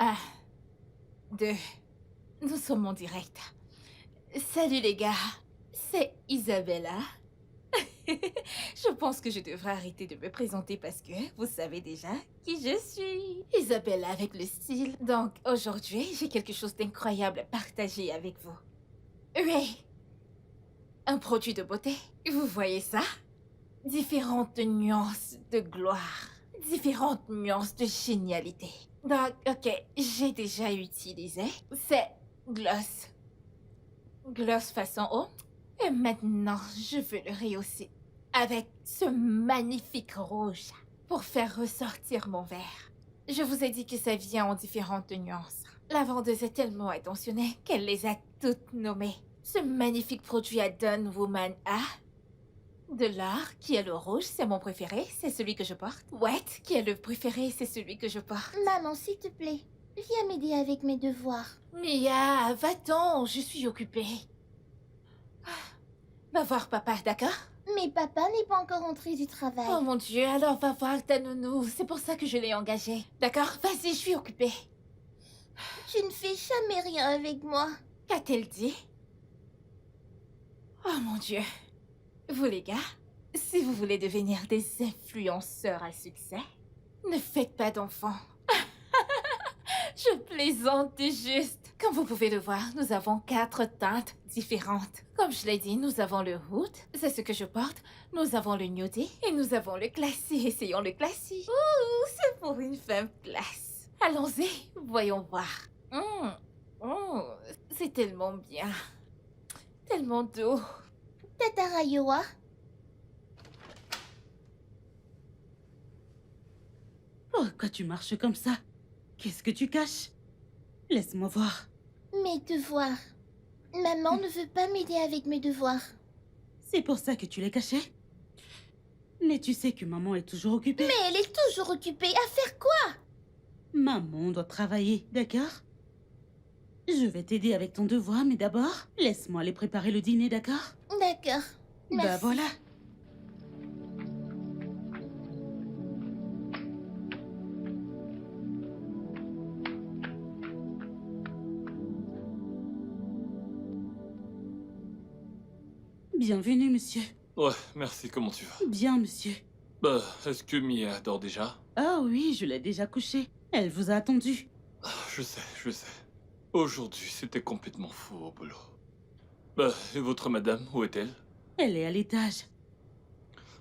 Un, deux. Nous sommes en direct. Salut les gars, c'est Isabella. Je pense que je devrais arrêter de me présenter parce que vous savez déjà qui je suis. Isabella avec le style. Donc aujourd'hui, j'ai quelque chose d'incroyable à partager avec vous. Oui, un produit de beauté. Vous voyez ça? Différentes nuances de gloire. Différentes nuances de génialité. Donc, ok, j'ai déjà utilisé. C'est gloss. Gloss façon eau. Et maintenant, je veux le rehausser avec ce magnifique rouge pour faire ressortir mon verre. Je vous ai dit que ça vient en différentes nuances. La vendeuse est tellement attentionnée qu'elle les a toutes nommées. Ce magnifique produit à Done Woman A. De l'or, qui est le rouge, c'est mon préféré, c'est celui que je porte. Wet, qui est le préféré, c'est celui que je porte. Maman, s'il te plaît, viens m'aider avec mes devoirs. Mia, va-t'en, je suis occupée. Va voir papa, d'accord? Mais papa n'est pas encore rentré du travail. Oh mon Dieu, alors va voir ta nounou, c'est pour ça que je l'ai engagée. D'accord? Vas-y, je suis occupée. Tu ne fais jamais rien avec moi. Qu'a-t-elle dit? Oh mon Dieu. Vous les gars, si vous voulez devenir des influenceurs à succès, ne faites pas d'enfants. Je plaisante juste. Comme vous pouvez le voir, nous avons 4 teintes différentes. Comme je l'ai dit, nous avons le hood, c'est ce que je porte. Nous avons le nudie et nous avons le classy. Essayons le classy. Ouh, c'est pour une femme classe. Allons-y, voyons voir. C'est tellement bien. Tellement doux. Tata Rayoa, Pourquoi tu marches comme ça? Qu'est-ce que tu caches? Laisse-moi voir. mes devoirs. Maman ne veut pas m'aider avec mes devoirs. C'est pour ça que tu les cachais? Mais tu sais que maman est toujours occupée. Mais elle est toujours occupée à faire quoi? Maman doit travailler, d'accord? Je vais t'aider avec ton devoir, mais d'abord, laisse-moi aller préparer le dîner, d'accord? D'accord. Bah Merci. voilà. Bienvenue, monsieur. Ouais, merci, comment tu vas? Bien, monsieur. Bah, est-ce que Mia dort déjà? Ah oui, je l'ai déjà couchée. Elle vous a attendu. Ah, je sais, je sais. Aujourd'hui, c'était complètement fou au boulot. Bah, et votre madame, où est-elle? Elle est à l'étage.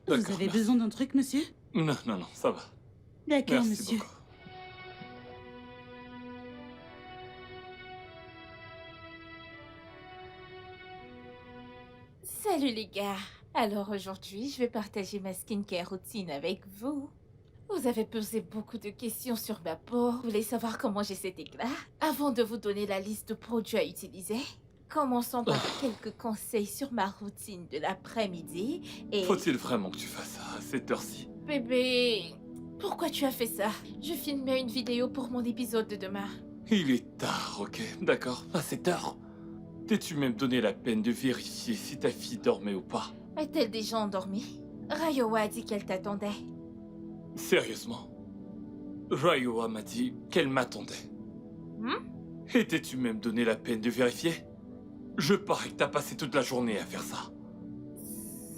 Vous D'accord, avez merci. besoin d'un truc, monsieur? Non, non, non, ça va. D'accord, Merci monsieur. beaucoup. Salut les gars. Alors aujourd'hui, je vais partager ma skincare routine avec vous. Vous avez posé beaucoup de questions sur ma peau. Vous voulez savoir comment j'ai cet éclat? Avant de vous donner la liste de produits à utiliser, commençons par quelques conseils sur ma routine de l'après-midi et... Faut-il vraiment que tu fasses ça à cette heure-ci? Bébé, pourquoi tu as fait ça? Je filmais une vidéo pour mon épisode de demain. Il est tard, ok? D'accord, à cette heure. T'es-tu même donné la peine de vérifier si ta fille dormait ou pas? Est-elle déjà endormie? Rayowa a dit qu'elle t'attendait. Sérieusement? Rayoa m'a dit qu'elle m'attendait. Et t'es-tu même donné la peine de vérifier? Je parie que t'as passé toute la journée à faire ça.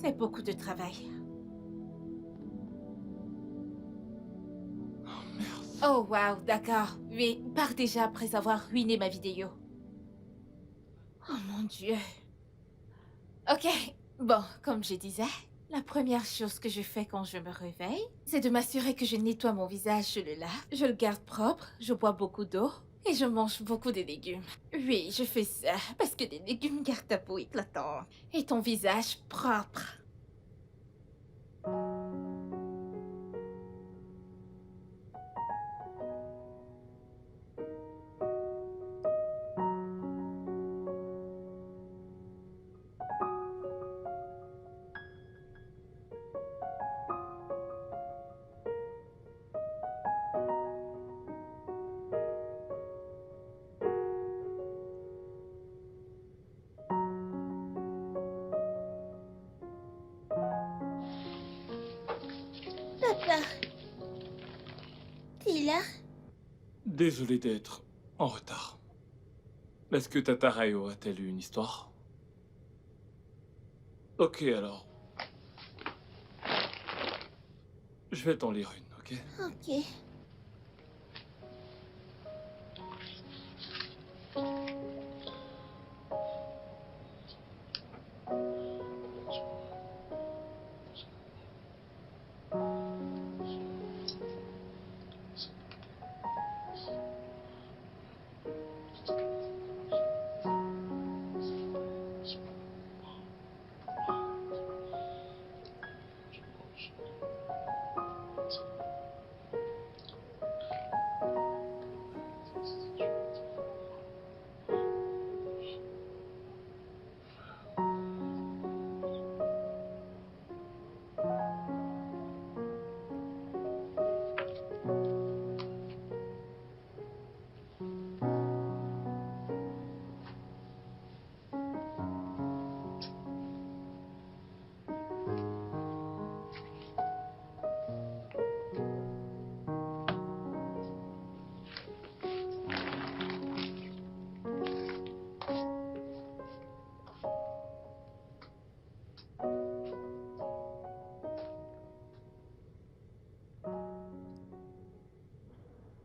C'est beaucoup de travail. Oh merde. Oh wow, d'accord. Oui, pars déjà après avoir ruiné ma vidéo. Oh mon Dieu. Ok, bon, comme je disais, la première chose que je fais quand je me réveille, c'est de m'assurer que je nettoie mon visage, je le lave, je le garde propre, je bois beaucoup d'eau et je mange beaucoup de légumes. Oui, je fais ça parce que les légumes gardent ta peau éclatante et ton visage propre. Papa. T'es là? Désolé d'être en retard. Est-ce que Tata Rayo a-t-elle eu une histoire? Ok, alors. Je vais t'en lire une, ok? Ok.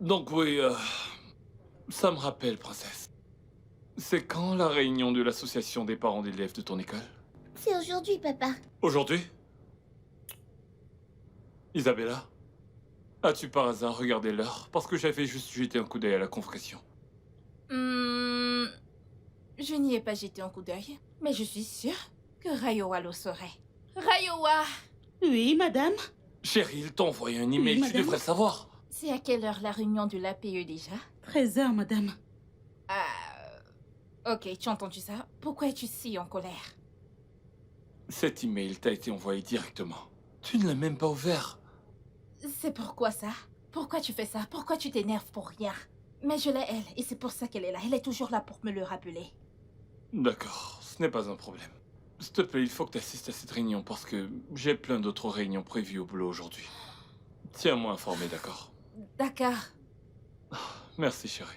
Donc oui, ça me rappelle, princesse. C'est quand la réunion de l'association des parents d'élèves de ton école? C'est aujourd'hui, papa. Aujourd'hui? Isabella? As-tu par hasard regardé l'heure? Parce que j'avais juste jeté un coup d'œil à la convocation. Je n'y ai pas jeté un coup d'œil, mais je suis sûre que Rayowa le saurait. Rayowa! Oui, madame. Chérie, il t'a envoyé un email, tu madame. devrais savoir. C'est à quelle heure la réunion de l'APE déjà? 13h, madame. Ok, tu as entendu ça? Pourquoi es-tu si en colère? Cet email t'a été envoyé directement. Tu ne l'as même pas ouvert. C'est pourquoi ça? Pourquoi tu fais ça? Pourquoi tu t'énerves pour rien? Mais je l'ai elle, et c'est pour ça qu'elle est là. Elle est toujours là pour me le rappeler. D'accord, ce n'est pas un problème. S'il te plaît, il faut que tu assistes à cette réunion parce que j'ai plein d'autres réunions prévues au boulot aujourd'hui. Tiens-moi informé, d'accord? D'accord. Merci, chérie.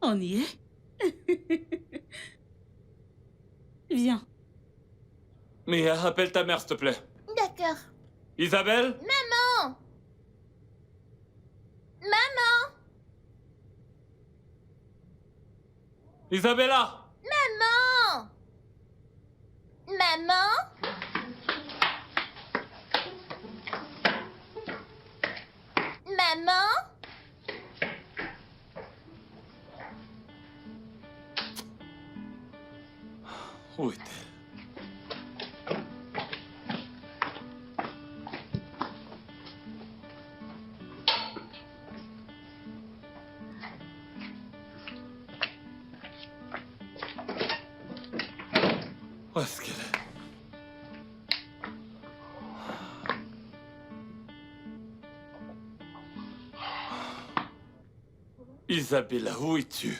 On y est. Viens. Mia, appelle ta mère, s'il te plaît. D'accord. Isabelle? Maman! Maman! Isabella! Maman! Maman? Maman? Où est-elle? Où est-ce qu'elle est? Isabella, où es-tu?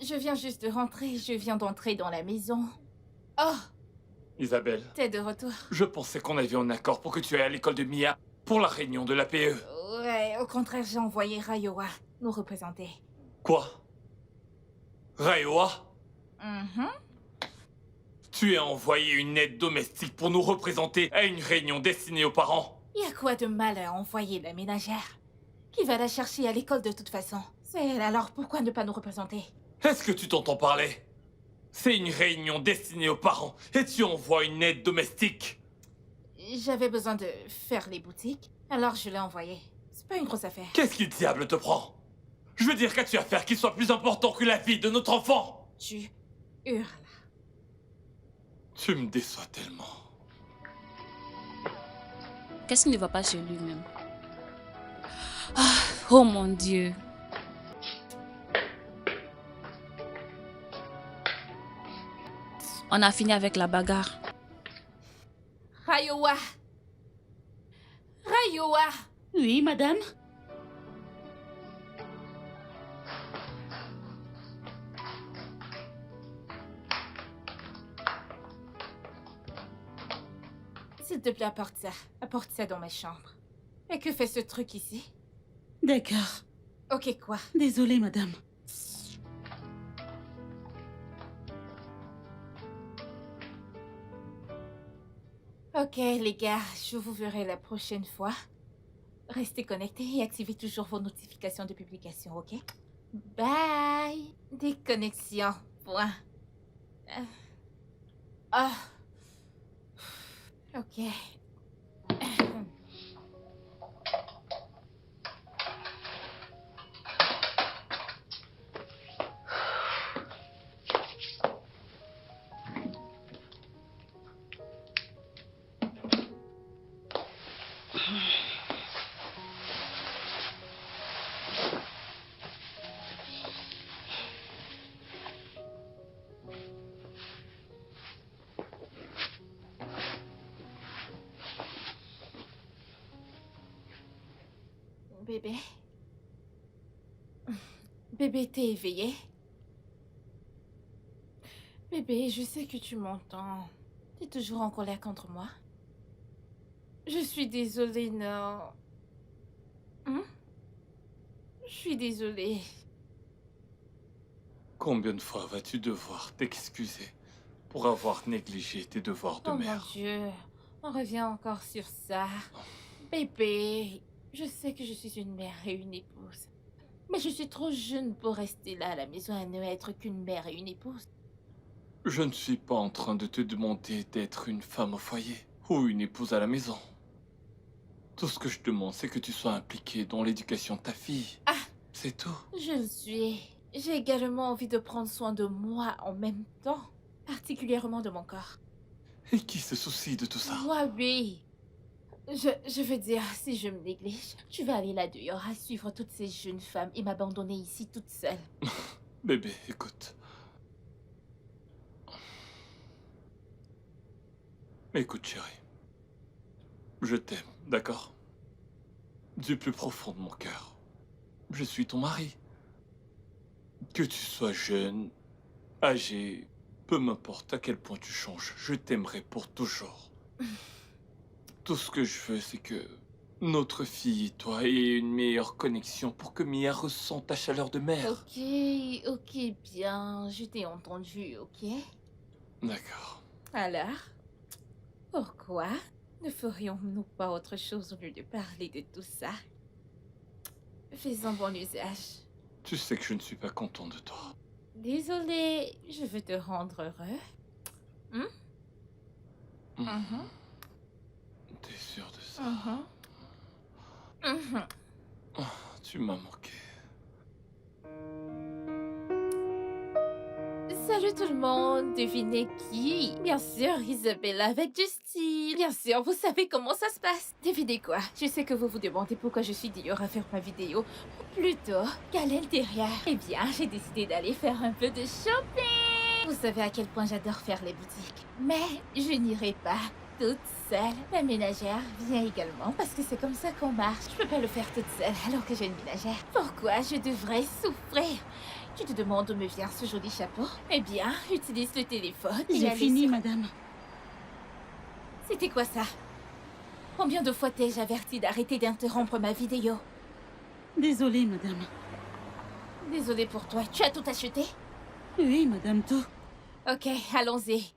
Je viens juste de rentrer. Je viens d'entrer dans la maison. Oh, Isabelle, t'es de retour. je pensais qu'on avait un accord pour que tu ailles à l'école de Mia pour la réunion de l'APE. Ouais, au contraire, j'ai envoyé Rayowa nous représenter. Quoi? Rayoa? Mhm. Tu as envoyé une aide domestique pour nous représenter à une réunion destinée aux parents? Y a quoi de mal à envoyer la ménagère? Qui va la chercher à l'école de toute façon? C'est elle, alors pourquoi ne pas nous représenter? Est-ce que tu t'entends parler? C'est une réunion destinée aux parents et tu envoies une aide domestique? J'avais besoin de faire les boutiques, alors je l'ai envoyé. C'est pas une grosse affaire. Qu'est-ce qui diable te prend? Je veux dire, qu'as-tu à faire qui soit plus important que la vie de notre enfant? Tu hurles. Tu me déçois tellement. Qu'est-ce qui ne va pas chez lui-même? Ah, oh mon Dieu. On a fini avec la bagarre. Rayowa! Rayowa! Oui, madame. S'il te plaît, apporte ça. Apporte ça dans ma chambre. Et que fait ce truc ici? D'accord. Ok, quoi? Désolée, madame. Ok, les gars, je vous verrai la prochaine fois. Restez connectés et activez toujours vos notifications de publication, ok? Bye! Déconnexion. Point. Ah. Ok. Bébé. Bébé, t'es éveillé? Bébé, je sais que tu m'entends. T'es toujours en colère contre moi? Je suis désolée, non. Je suis désolée. Combien de fois vas-tu devoir t'excuser pour avoir négligé tes devoirs de Oh mon mère? Dieu, on revient encore sur ça. Bébé, je sais que je suis une mère et une épouse. Mais je suis trop jeune pour rester là à la maison et ne être qu'une mère et une épouse. Je ne suis pas en train de te demander d'être une femme au foyer ou une épouse à la maison. Tout ce que je demande, c'est que tu sois impliquée dans l'éducation de ta fille. Ah! C'est tout. Je le suis. J'ai également envie de prendre soin de moi en même temps, particulièrement de mon corps. Et qui se soucie de tout ça? Moi, oui. Je veux dire, si je me néglige, tu vas aller là dehors à suivre toutes ces jeunes femmes et m'abandonner ici toute seule. Bébé, écoute. Écoute, chérie. Je t'aime, d'accord? Du plus profond de mon cœur. Je suis ton mari. Que tu sois jeune, âgé, peu m'importe à quel point tu changes, je t'aimerai pour toujours. Tout ce que je veux, c'est que notre fille et toi aient une meilleure connexion pour que Mia ressente ta chaleur de mère. Ok, bien, je t'ai entendu, ok? D'accord. Alors, pourquoi ne ferions-nous pas autre chose au lieu de parler de tout ça? Fais-en bon usage. Tu sais que je ne suis pas content de toi. Désolée, je veux te rendre heureux. Mhm. T'es sûr de ça? Tu m'as manqué. Salut tout le monde, devinez qui? Bien sûr, Isabella avec du style. Bien sûr, vous savez comment ça se passe. Devinez quoi? Je sais que vous vous demandez pourquoi je suis dehors à faire ma vidéo. Ou plutôt, qu'à l'intérieur. Eh bien, j'ai décidé d'aller faire un peu de shopping. Vous savez à quel point j'adore faire les boutiques. Mais je n'irai pas toute seule. Ma ménagère vient également parce que c'est comme ça qu'on marche. Je peux pas le faire toute seule alors que j'ai une ménagère. Pourquoi je devrais souffrir? Tu te demandes d'où me vient ce joli chapeau? Eh bien, utilise le téléphone et J'ai allez fini, sur- madame. C'était quoi ça? Combien de fois t'ai-je averti d'arrêter d'interrompre ma vidéo? Désolée, madame. Désolée pour toi, tu as tout acheté? Oui, madame, tout. Ok, allons-y.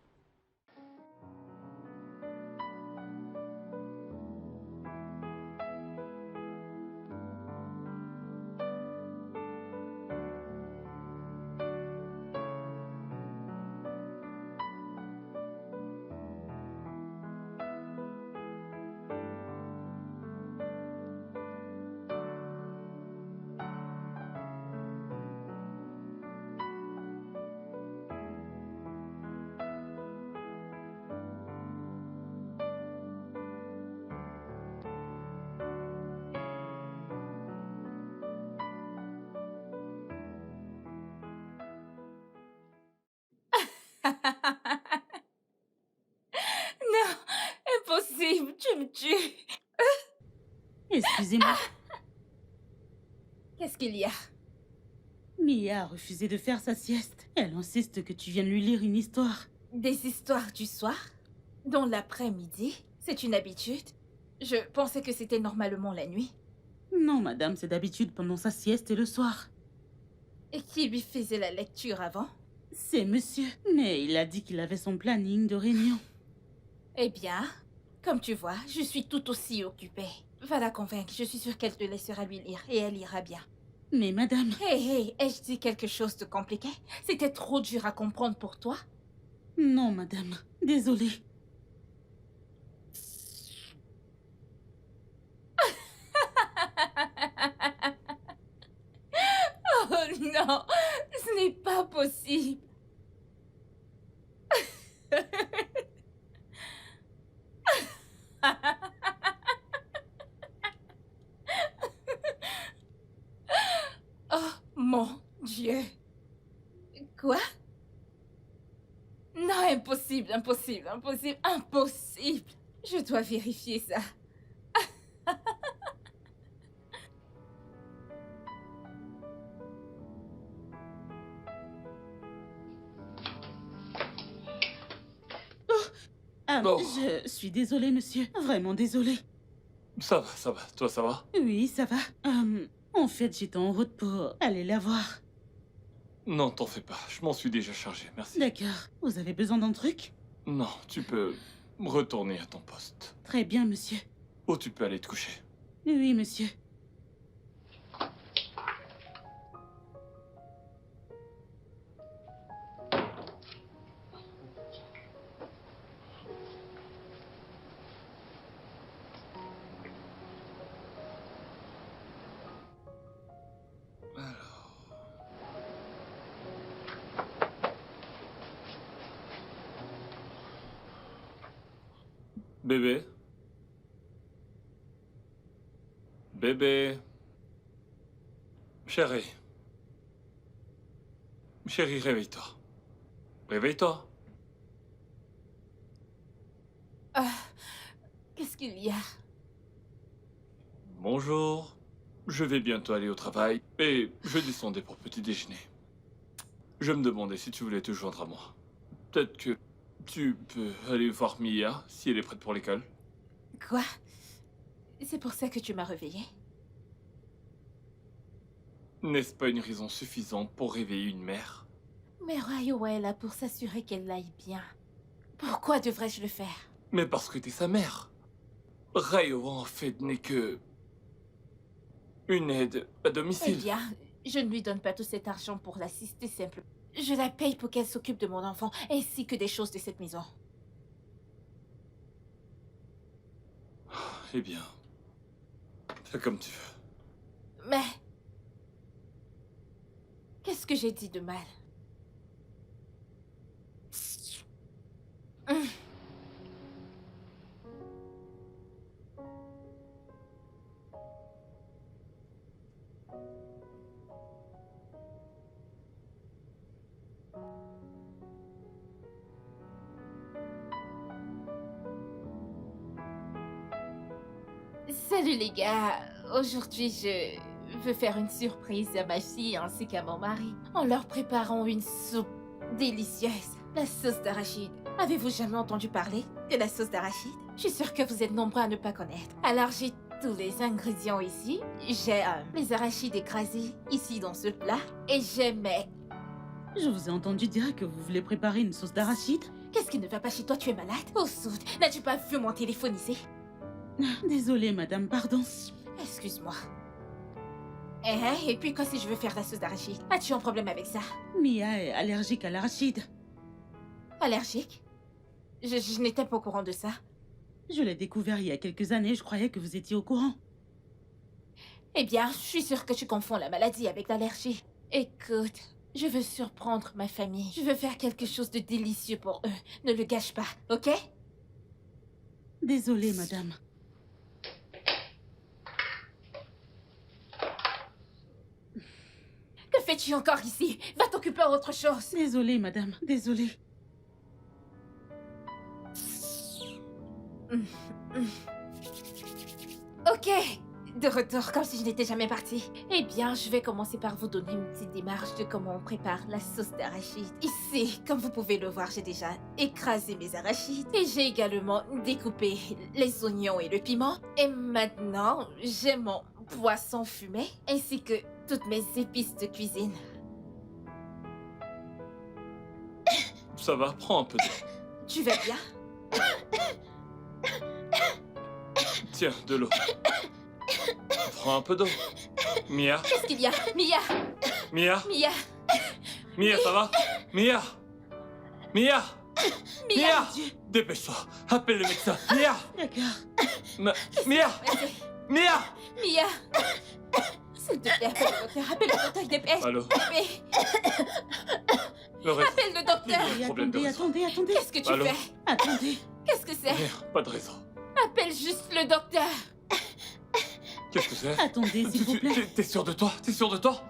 Non, impossible, tu me tues. Excusez-moi. Qu'est-ce qu'il y a? Mia a refusé de faire sa sieste. Elle insiste que tu viennes lui lire une histoire. Des histoires du soir? Dans l'après-midi? C'est une habitude. Je pensais que c'était normalement la nuit. Non, madame, c'est d'habitude pendant sa sieste et le soir. Et qui lui faisait la lecture avant? C'est monsieur. Mais il a dit qu'il avait son planning de réunion. Eh bien, comme tu vois, je suis tout aussi occupée. Va la convaincre, je suis sûre qu'elle te laissera lui lire et elle ira bien. Mais madame... Hé, ai-je dit quelque chose de compliqué? C'était trop dur à comprendre pour toi? Non, madame. Désolée. Oh non, ce n'est pas possible. Oh mon Dieu. Quoi? Non, impossible, impossible, impossible, impossible. Je dois vérifier ça. Ah, Oh. je suis désolée, monsieur. Vraiment désolée. Ça va, ça va. Toi, ça va? Oui, ça va. En fait, j'étais en route pour aller la voir. Non, t'en fais pas. Je m'en suis déjà chargé, merci. D'accord. Vous avez besoin d'un truc? Non, tu peux retourner à ton poste. Très bien, monsieur. Ou tu peux aller te coucher. Oui, monsieur. Bébé? Bébé? Chérie. Chérie, réveille-toi. Réveille-toi. Ah, qu'est-ce qu'il y a? Bonjour. Je vais bientôt aller au travail et je descendais pour petit déjeuner. Je me demandais si tu voulais te joindre à moi. Peut-être que tu peux aller voir Mia si elle est prête pour l'école. Quoi? C'est pour ça que tu m'as réveillée? N'est-ce pas une raison suffisante pour réveiller une mère? Mais Ryo est là pour s'assurer qu'elle aille bien. Pourquoi devrais-je le faire? Mais parce que t'es sa mère. Rayo, en fait, n'est que... une aide à Eh domicile. bien, je ne lui donne pas tout cet argent pour l'assister simplement. Je la paye pour qu'elle s'occupe de mon enfant, ainsi que des choses de cette maison. Eh bien... fais comme tu veux. Mais... qu'est-ce que j'ai dit de mal? Hum. Salut les gars, aujourd'hui je veux faire une surprise à ma fille ainsi qu'à mon mari en leur préparant une soupe délicieuse, la sauce d'arachide. Avez-vous jamais entendu parler de la sauce d'arachide? Je suis sûre que vous êtes nombreux à ne pas connaître. Alors j'ai tous les ingrédients ici. J'ai les arachides écrasés ici dans ce plat et j'ai mes... Je vous ai entendu dire que vous voulez préparer une sauce d'arachide. Qu'est-ce qui ne va pas chez toi? Tu es malade? Au soude, n'as-tu pas vu mon téléphone ici? Désolée, madame, pardon. Excuse-moi. Et puis quoi si je veux faire la sauce d'arachide? As-tu un problème avec ça? Mia est allergique à l'arachide. Allergique? Je n'étais pas au courant de ça. Je l'ai découvert il y a quelques années, je croyais que vous étiez au courant. Eh bien, je suis sûre que tu confonds la maladie avec l'allergie. Écoute, je veux surprendre ma famille. Je veux faire quelque chose de délicieux pour eux. Ne le gâche pas, ok? Désolée, madame. Que fais-tu encore ici? Va t'occuper d'autre chose. Désolée, madame, désolée. Ok, de retour comme si je n'étais jamais partie. Eh bien, je vais commencer par vous donner une petite démarche de comment on prépare la sauce d'arachide. Ici, comme vous pouvez le voir, j'ai déjà écrasé mes arachides et j'ai également découpé les oignons et le piment. Et maintenant, j'ai mon poisson fumé ainsi que toutes mes épices de cuisine. Ça va, prends un peu d'eau. Tu vas bien? Tiens, de l'eau. Prends un peu d'eau. Mia, Qu'est-ce qu'il y a? Mia! Mia, Mia! Mia, ça va? Mia, Mia, Mia, Dieu. dépêche-toi, appelle le médecin. Mia, D'accord. Mia, Vas-y. Mia. Mia! S'il te plaît, appelle le docteur. Appelle le docteur, dépêche. Allô, Bébé, le reste. appelle le docteur. Et Problème de attendez, réseau. attendez. Qu'est-ce que tu Allô? fais? Attendez. Qu'est-ce que c'est? Rien, pas de réseau. Appelle juste le docteur. Qu'est-ce que c'est? Attendez, s'il vous plaît. T'es sûr de toi? T'es sûr de toi?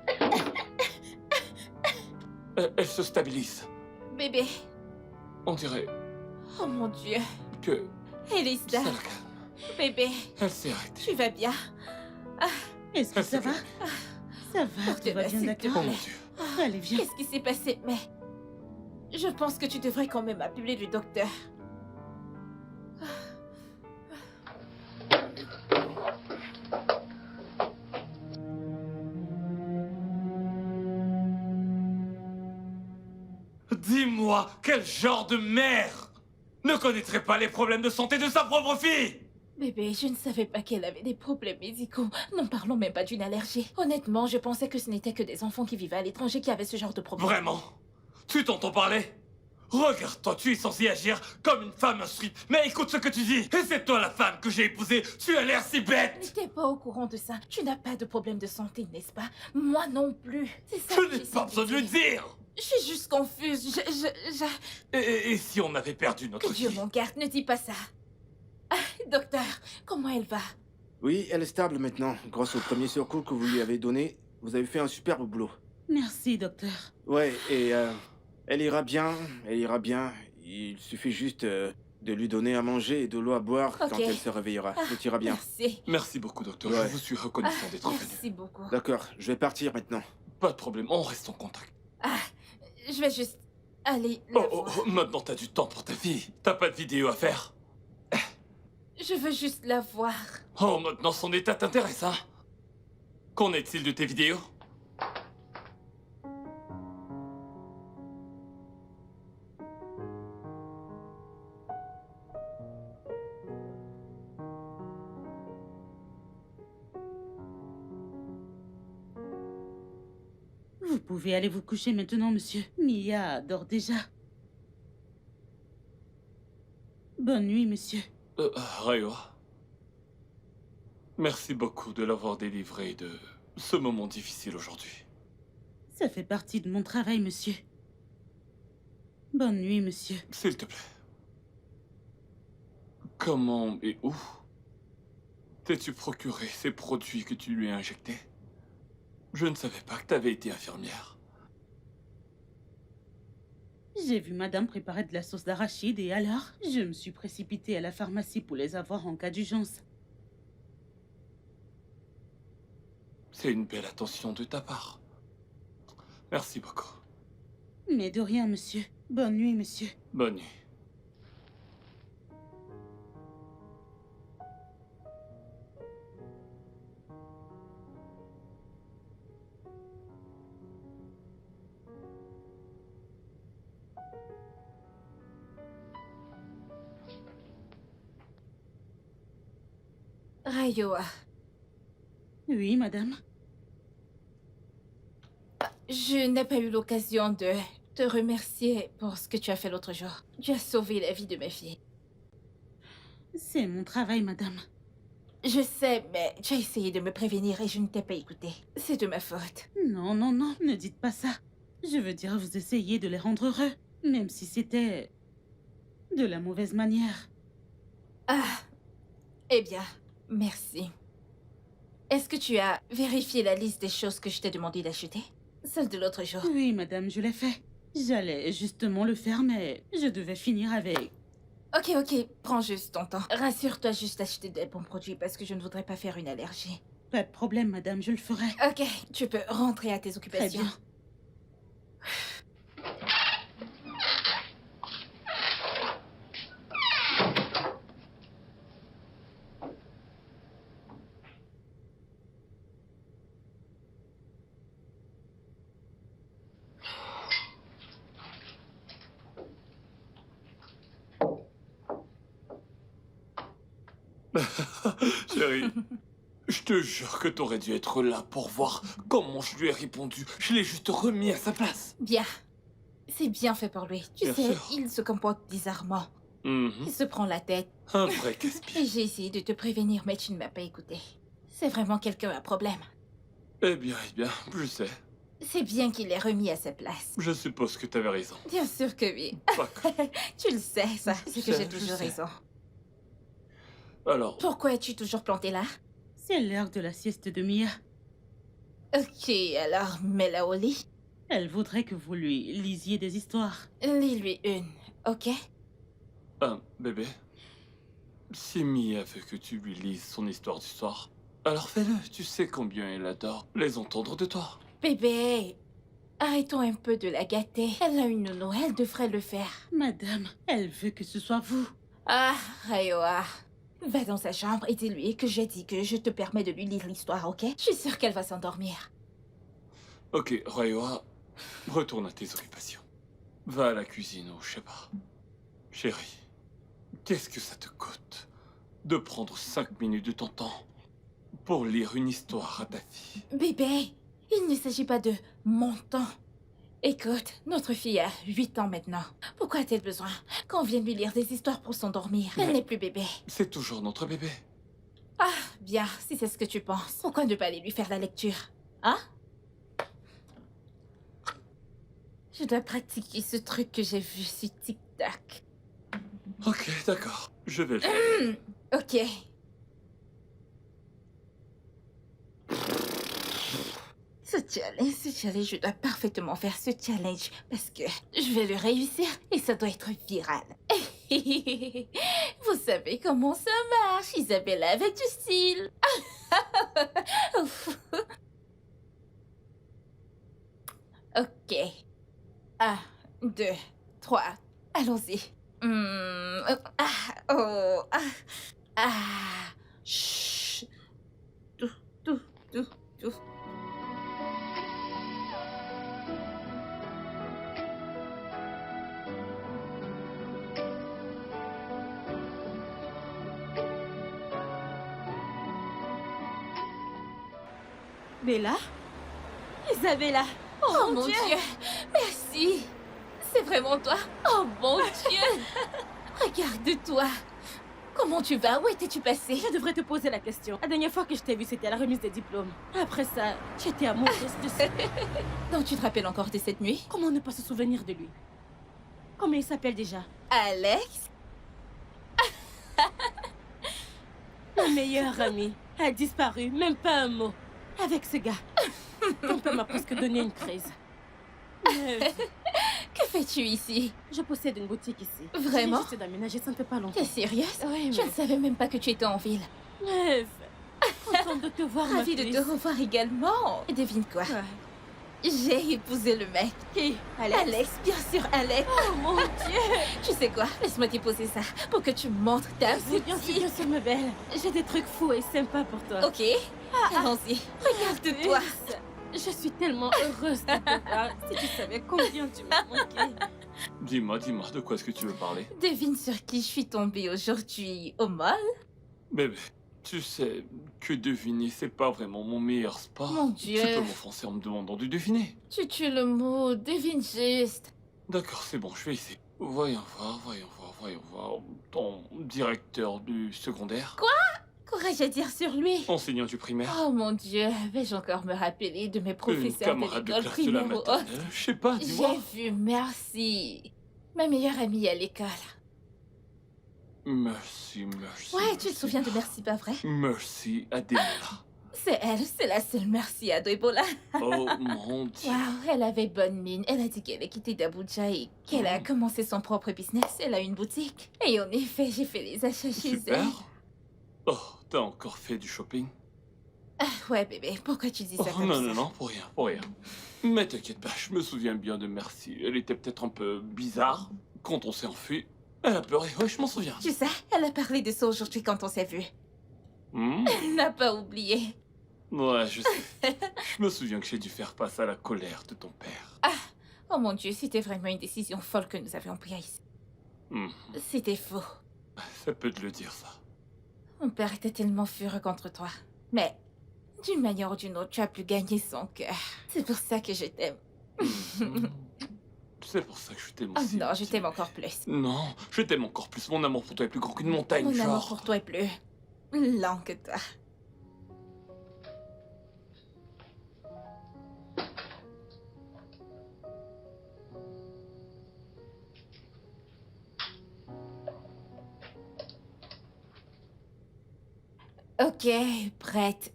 Elle se stabilise. Bébé. On dirait Oh mon Dieu. que Elisa. ça la calme. Bébé, Elle s'est arrêtée. tu vas bien? Est-ce que Elle ça s'est va? calmée. Ça va, tout va bien, s'il te d'accord. Oh plaît. mon Dieu. Allez, viens. Qu'est-ce qui s'est passé? Mais je pense que tu devrais quand même appeler le docteur. Dis-moi, quel genre de mère ne connaîtrait pas les problèmes de santé de sa propre fille? Bébé, je ne savais pas qu'elle avait des problèmes médicaux. N'en parlons même pas d'une allergie. Honnêtement, je pensais que ce n'était que des enfants qui vivaient à l'étranger qui avaient ce genre de problème. Vraiment? Tu t'entends parler? Regarde-toi, tu es censé agir comme une femme instruite. Mais écoute ce que tu dis. Et c'est toi la femme que j'ai épousée. Tu as l'air si Je bête. n'étais pas au courant de ça. Tu n'as pas de problème de santé, n'est-ce pas? Moi non plus. C'est ça Je que n'ai j'essaie pas de besoin de le dire. dire. Je suis juste confuse. Et si on avait perdu notre Que Dieu fille? m'en garde, ne dis pas ça. Ah, docteur, comment elle va? Oui, elle est stable maintenant. Grâce au premier secours que vous lui avez donné, vous avez fait un superbe boulot. Merci, docteur. Ouais, et elle ira bien, elle ira bien. Il suffit juste de lui donner à manger et de l'eau à boire quand Ok. elle se réveillera. Ah, Tout ira bien. Merci. Merci beaucoup, docteur. Ouais. Je vous suis reconnaissant d'être venu. Merci beaucoup. D'accord, je vais partir maintenant. Pas de problème, on reste en contact. Ah, je vais juste aller Oh, la oh, voir. oh, maintenant t'as du temps pour ta fille. T'as pas de vidéo à faire. Je veux juste la voir. Oh, maintenant son état t'intéresse, hein? Qu'en est-il de tes vidéos? Vous pouvez aller vous coucher maintenant, monsieur. Mia dort déjà. Bonne nuit, monsieur. Raiwa. Merci beaucoup de l'avoir délivré de ce moment difficile aujourd'hui. Ça fait partie de mon travail, monsieur. Bonne nuit, monsieur. S'il te plaît. Comment et où t'es-tu procuré ces produits que tu lui as injectés? Je ne savais pas que t'avais été infirmière. J'ai vu madame préparer de la sauce d'arachide et alors, je me suis précipitée à la pharmacie pour les avoir en cas d'urgence. C'est une belle attention de ta part. Merci beaucoup. Mais de rien, monsieur. Bonne nuit, monsieur. Bonne nuit. Rayoa, Oui, madame. je n'ai pas eu l'occasion de te remercier pour ce que tu as fait l'autre jour. Tu as sauvé la vie de ma fille. C'est mon travail, madame. Je sais, mais tu as essayé de me prévenir et je ne t'ai pas écouté. C'est de ma faute. Non, non, non, ne dites pas ça. Je veux dire, vous essayez de les rendre heureux, même si c'était de la mauvaise manière. Ah, eh bien, merci. Est-ce que tu as vérifié la liste des choses que je t'ai demandé d'acheter? Celle de l'autre jour. Oui, madame, je l'ai fait. J'allais justement le faire, mais je devais finir avec... Ok, prends juste ton temps. Rassure-toi juste d'acheter des bons produits parce que je ne voudrais pas faire une allergie. Pas de problème, madame, je le ferai. Ok, tu peux rentrer à tes Très occupations. bien. Chérie, je te jure que t'aurais dû être là pour voir comment je lui ai répondu. Je l'ai juste remis à sa place. Bien. C'est bien fait pour lui. Tu Bien sais, sûr. il se comporte bizarrement. Mhm. Il se prend la tête. Un vrai Et casse-pied. j'ai essayé de te prévenir, mais tu ne m'as pas écouté. C'est vraiment quelqu'un à problème. Eh bien, je sais. C'est bien qu'il l'ait remis à sa place. Je suppose que t'avais raison. Bien sûr que oui. Fuck. Tu le sais, ça. Je C'est que sais, j'ai je toujours sais. raison. Alors, Pourquoi es-tu toujours planté là? C'est l'heure de la sieste de Mia. Ok, alors mets-la au lit. Elle voudrait que vous lui lisiez des histoires. Lis-lui une, ok? bébé, si Mia veut que tu lui lises son histoire du soir, alors fais-le. Tu sais combien elle adore les entendre de toi. Bébé, arrêtons un peu de la gâter. Elle a une nounou, elle devrait le faire. Madame, elle veut que ce soit vous. Ah, Rayoa. Va dans sa chambre et dis-lui que j'ai dit que je te permets de lui lire l'histoire, ok? Je suis sûre qu'elle va s'endormir. Ok, Raiwa, retourne à tes occupations. Va à la cuisine ou je sais pas. Chérie, qu'est-ce que ça te coûte de prendre 5 minutes de ton temps pour lire une histoire à ta fille? Bébé, il ne s'agit pas de mon temps. Écoute, notre fille a 8 ans maintenant. Pourquoi a-t-elle besoin qu'on vienne lui lire des histoires pour s'endormir? Elle Mais- n'est plus bébé. C'est toujours notre bébé. Ah, bien, si c'est ce que tu penses. Pourquoi ne pas aller lui faire la lecture? Hein? Je dois pratiquer ce truc que j'ai vu sur TikTok. Ok, d'accord. Je vais le faire. Ok. Ce challenge, je dois parfaitement faire ce challenge parce que je vais le réussir et ça doit être viral. Vous savez comment ça marche, Isabella avec du style. Ouf. Ok. 1, 2, 3. Allons-y. Chut. Tout, tout, tout, tout. Bella? Isabella? Oh mon Dieu. Merci. C'est vraiment toi. Oh mon Dieu. Regarde-toi. Comment tu vas? Où étais-tu passé? Je devrais te poser la question. La dernière fois que je t'ai vu, c'était à la remise des diplômes. Après ça, j'étais amoureuse de ça. Donc tu te rappelles encore de cette nuit? Comment ne pas se souvenir de lui? Comment il s'appelle déjà? Alex? Ma meilleure amie a disparu, même pas un mot. Avec ce gars. Ton père m'a presque donné une crise. Que fais-tu ici? Je possède une boutique ici. Vraiment? J'ai juste d'aménager, ça ne fait pas longtemps. T'es sérieuse? Oui, Je ne savais même pas que tu étais en ville. Rêve. Contente de te voir, ma Ravie de puce. te revoir également. Et devine quoi? Ouais. J'ai épousé le mec. Qui? Alex? Alex, bien sûr, Alex. Oh mon Dieu! Tu sais quoi? Laisse-moi déposer ça pour que tu montres ta Bien boutique. sûr, ma belle. J'ai des trucs fous et sympas pour toi. Ok? Allons-y. Regarde-toi. Puce, je suis tellement heureuse de te voir. Si tu savais combien tu m'as manqué. Dis-moi, de quoi est-ce que tu veux parler? Devine sur qui je suis tombée aujourd'hui au mall? Bébé, tu sais que deviner, c'est pas vraiment mon meilleur sport. Mon Dieu. Tu peux m'offenser en me demandant de deviner. Tu tues le mot. Devine juste. D'accord, c'est bon, je vais essayer. Voyons voir. Ton directeur du secondaire? Qu'aurais-je à dire sur lui? Enseignant du primaire? Oh mon Dieu, vais-je encore me rappeler de mes Une professeurs de camarade de l'école classe de la primaire ou autre? maternelle? Je sais pas, dis-moi. J'ai vu, merci. Ma meilleure amie à l'école. Merci. Ouais, tu te souviens de merci, pas vrai? Merci, Adéla. C'est elle, c'est la seule merci à Ebola. Oh mon Dieu. Waouh, elle avait bonne mine. Elle a dit qu'elle a quitté d'Abuja et qu'elle a commencé son propre business. Elle a une boutique. Et en effet, j'ai fait les achats chez Super. elle. Oh, t'as encore fait du shopping? Ouais, bébé, pourquoi tu dis ça Oh, comme non, ça? non, non, pour rien, pour rien. Mais t'inquiète pas, je me souviens bien de Merci. Elle était peut-être un peu bizarre quand on s'est enfui. Elle a pleuré, ouais, je m'en souviens. Tu sais, elle a parlé de ça aujourd'hui quand on s'est vu. Hmm. Elle n'a pas oublié. Ouais, je sais. Je me souviens que j'ai dû faire face à la colère de ton père. Oh mon Dieu, c'était vraiment une décision folle que nous avions prise. Hmm. C'était faux. Ça peut te le dire, ça. Mon père était tellement furieux contre toi. Mais, d'une manière ou d'une autre, tu as pu gagner son cœur. C'est pour ça que je t'aime. Hmm. C'est pour ça que je t'aime Oh aussi. non, je petit t'aime bébé. encore plus. Non, je t'aime encore plus. Mon amour pour toi est plus grand qu'une montagne, Mon genre. amour pour toi est plus lent que toi. Ok, prête.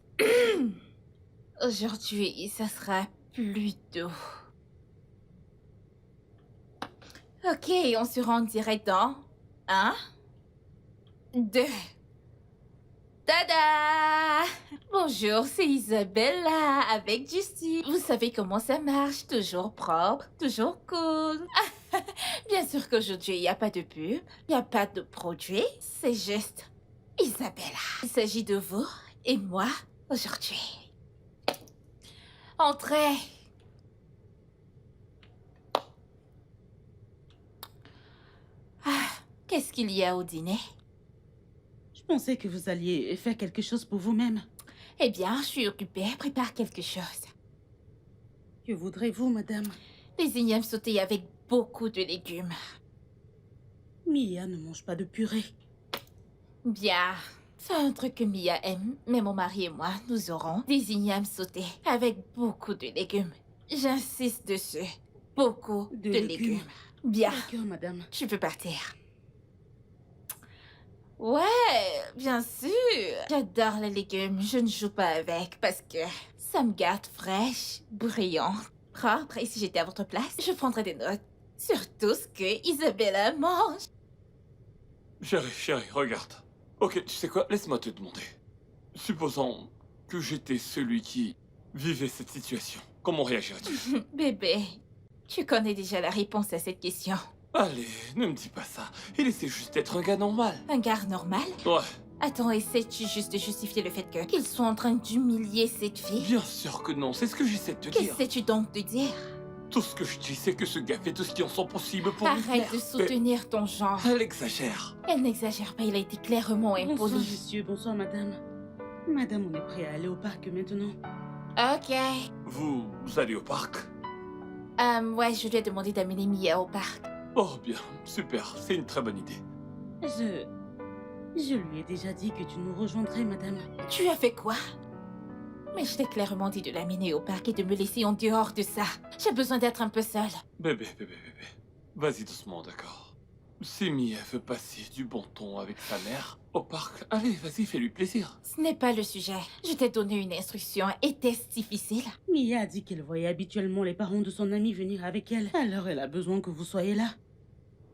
Aujourd'hui, ça sera plus doux. Ok, on se rend direct dans 1, 2. Tada! Bonjour, c'est Isabella avec Justine. Vous savez comment ça marche, toujours propre, toujours cool. Bien sûr qu'aujourd'hui, il n'y a pas de pub, il n'y a pas de produit, c'est juste Isabella. Il s'agit de vous et moi aujourd'hui. Entrez. Ah, qu'est-ce qu'il y a au dîner? Je pensais que vous alliez faire quelque chose pour vous-même. Eh bien, je suis occupée, prépare quelque chose. Que voudrez-vous, madame? Des ignames sautés avec beaucoup de légumes. Mia ne mange pas de purée. Bien, c'est un truc que Mia aime, mais mon mari et moi, nous aurons des ignames sautés avec beaucoup de légumes. J'insiste dessus. Beaucoup De de légumes. légumes. Bien, D'accord, madame. tu peux partir. Ouais, bien sûr. J'adore les légumes. Je ne joue pas avec parce que ça me garde fraîche, brillante, propre. Et si j'étais à votre place, je prendrais des notes sur tout ce que Isabella mange. Chérie, regarde. Ok, tu sais quoi? Laisse-moi te demander. Supposons que j'étais celui qui vivait cette situation. Comment réagirais-tu? Bébé, tu connais déjà la réponse à cette question. Allez, ne me dis pas ça. Il essaie juste d'être un gars normal. Un gars normal? Ouais, Attends, essaies-tu juste de justifier le fait qu'ils sont en train d'humilier cette fille? bien sûr que non. C'est ce que j'essaie de te dire. Qu'essaies-tu donc de dire? Tout ce que je dis, c'est que ce gars fait tout ce qui en sont possible pour lui Arrête plaire. de soutenir ton genre. Mais elle exagère. Elle n'exagère pas, il a été clairement Bonsoir, impoli. monsieur. Bonsoir, madame. Madame, on est prêt à aller au parc maintenant. Ok. Vous allez au parc? Ouais, je lui ai demandé d'amener Mia au parc. Oh bien, super. C'est une très bonne idée. Je lui ai déjà dit que tu nous rejoindrais, madame. Tu as fait quoi? Mais je t'ai clairement dit de l'amener au parc et de me laisser en dehors de ça. J'ai besoin d'être un peu seule. Bébé. Vas-y doucement, d'accord? Si Mia veut passer du bon ton avec sa mère au parc, allez, vas-y, fais-lui plaisir. Ce n'est pas le sujet. Je t'ai donné une instruction. Était-ce difficile? Mia a dit qu'elle voyait habituellement les parents de son ami venir avec elle. Alors elle a besoin que vous soyez là.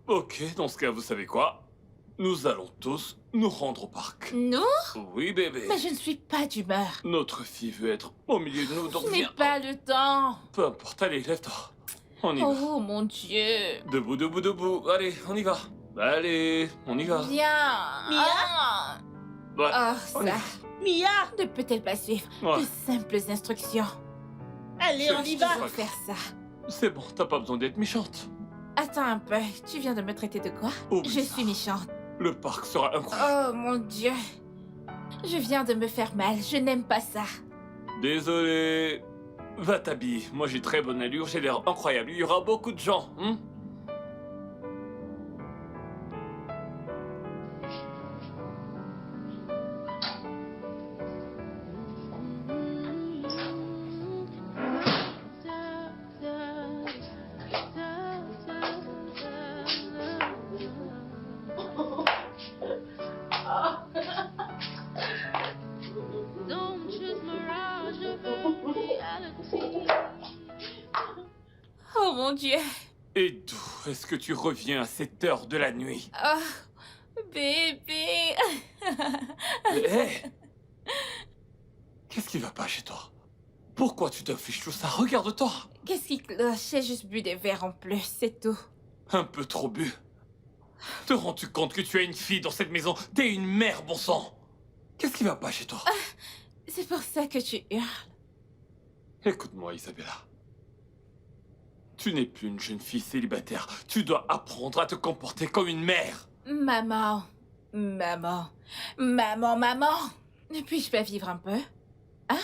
Ok, dans ce cas, vous savez quoi? Nous allons tous nous rendre au parc. Non? Oui, bébé. Mais je ne suis pas d'humeur. Notre fille veut être au milieu de nous, donc Je n'ai viens. pas le temps. Peu importe, allez, lève-toi. On y va. Oh mon Dieu. Debout. Allez, on y va. Allez, on y va. Viens. Mia? Ah. Ouais, Oh, on y ça. va. Mia! Ne peut-elle pas suivre Ouais. de simples instructions? Allez, C'est on y juste va! ça. Je vais faire ça. C'est bon, t'as pas besoin d'être méchante. Attends un peu. Tu viens de me traiter de quoi? Oublie Je ça. suis méchante. Le parc sera incroyable. Oh mon Dieu. Je viens de me faire mal. Je n'aime pas ça. Désolé. Va t'habiller. Moi, j'ai très bonne allure, j'ai l'air incroyable. Il y aura beaucoup de gens, hein? Don't choose mirage over reality. Oh mon Dieu. Et d'où est-ce que tu reviens à cette heure de la nuit? Oh, bébé. Hé! Qu'est-ce qui va pas chez toi? Pourquoi tu t'affiches tout ça? Regarde-toi. Qu'est-ce qui cloche? J'ai juste bu des verres en plus, c'est tout. Un peu trop bu. Te rends-tu compte que tu as une fille dans cette maison? T'es une mère, bon sang. Qu'est-ce qui va pas chez toi? C'est pour ça que tu hurles. Écoute-moi, Isabella. Tu n'es plus une jeune fille célibataire. Tu dois apprendre à te comporter comme une mère. Maman, maman, maman, maman. Ne puis-je pas vivre un peu? Hein?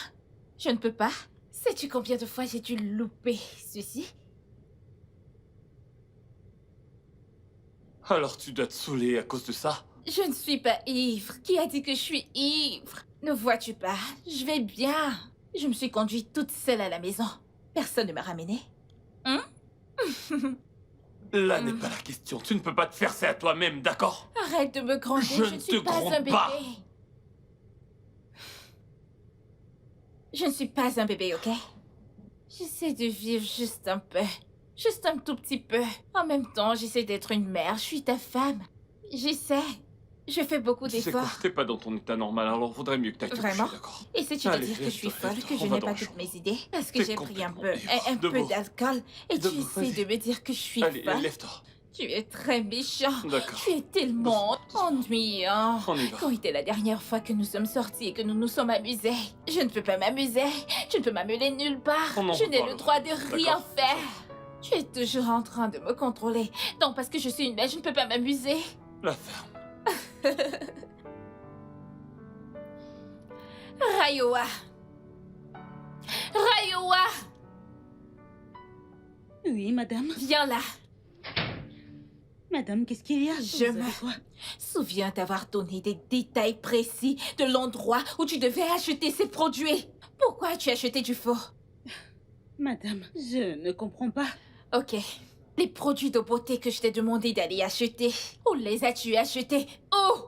Je ne peux pas? Sais-tu combien de fois j'ai dû louper ceci? Alors tu dois te saouler à cause de ça? Je ne suis pas ivre. Qui a dit que je suis ivre? Ne vois-tu pas? Je vais bien. Je me suis conduite toute seule à la maison. Personne ne m'a ramenée. Hein? Là n'est pas la question. Tu ne peux pas te faire ça à toi-même, d'accord? Arrête de me gronder. Je Je ne ne suis te pas gronde un bébé. pas. Je ne suis pas un bébé, ok? J'essaie de vivre juste un peu. Juste un tout petit peu. En même temps, j'essaie d'être une mère. Je suis ta femme. J'essaie. Je fais beaucoup Tu sais quoi? d'efforts. T'es pas dans ton état normal, alors vaudrait mieux que t'ailles te coucher, Vraiment? d'accord? Et si tu veux Allez, dire que je suis lève-toi, folle, lève-toi, que on je va n'ai dans pas la toutes chambre. mes idées? Parce que T'es j'ai pris un peu, complètement un ivre. peu Debout. d'alcool. Et tu Debout, essaies vas-y. de me dire que je suis Allez, folle? lève-toi. Tu es très méchant. D'accord. Tu es tellement ennuyant. On y va. Quand était la dernière fois que nous sommes sortis et que nous nous sommes amusés? Je ne peux pas m'amuser. Je ne peux m'amuser nulle part. On en Je n'ai le reparlera. droit de rien D'accord. faire. Tu es toujours en train de me contrôler. Donc parce que je suis une mère, je ne peux pas m'amuser. La ferme. Rayoa. Rayoa, Oui, madame. viens là. Madame, qu'est-ce qu'il y a? Je Vous me- avez quoi? Souviens t'avoir donné des détails précis de l'endroit où tu devais acheter ces produits. Pourquoi as-tu acheté du faux? Madame, je ne comprends pas. Ok. Les produits de beauté que je t'ai demandé d'aller acheter. Où les as-tu achetés? Où?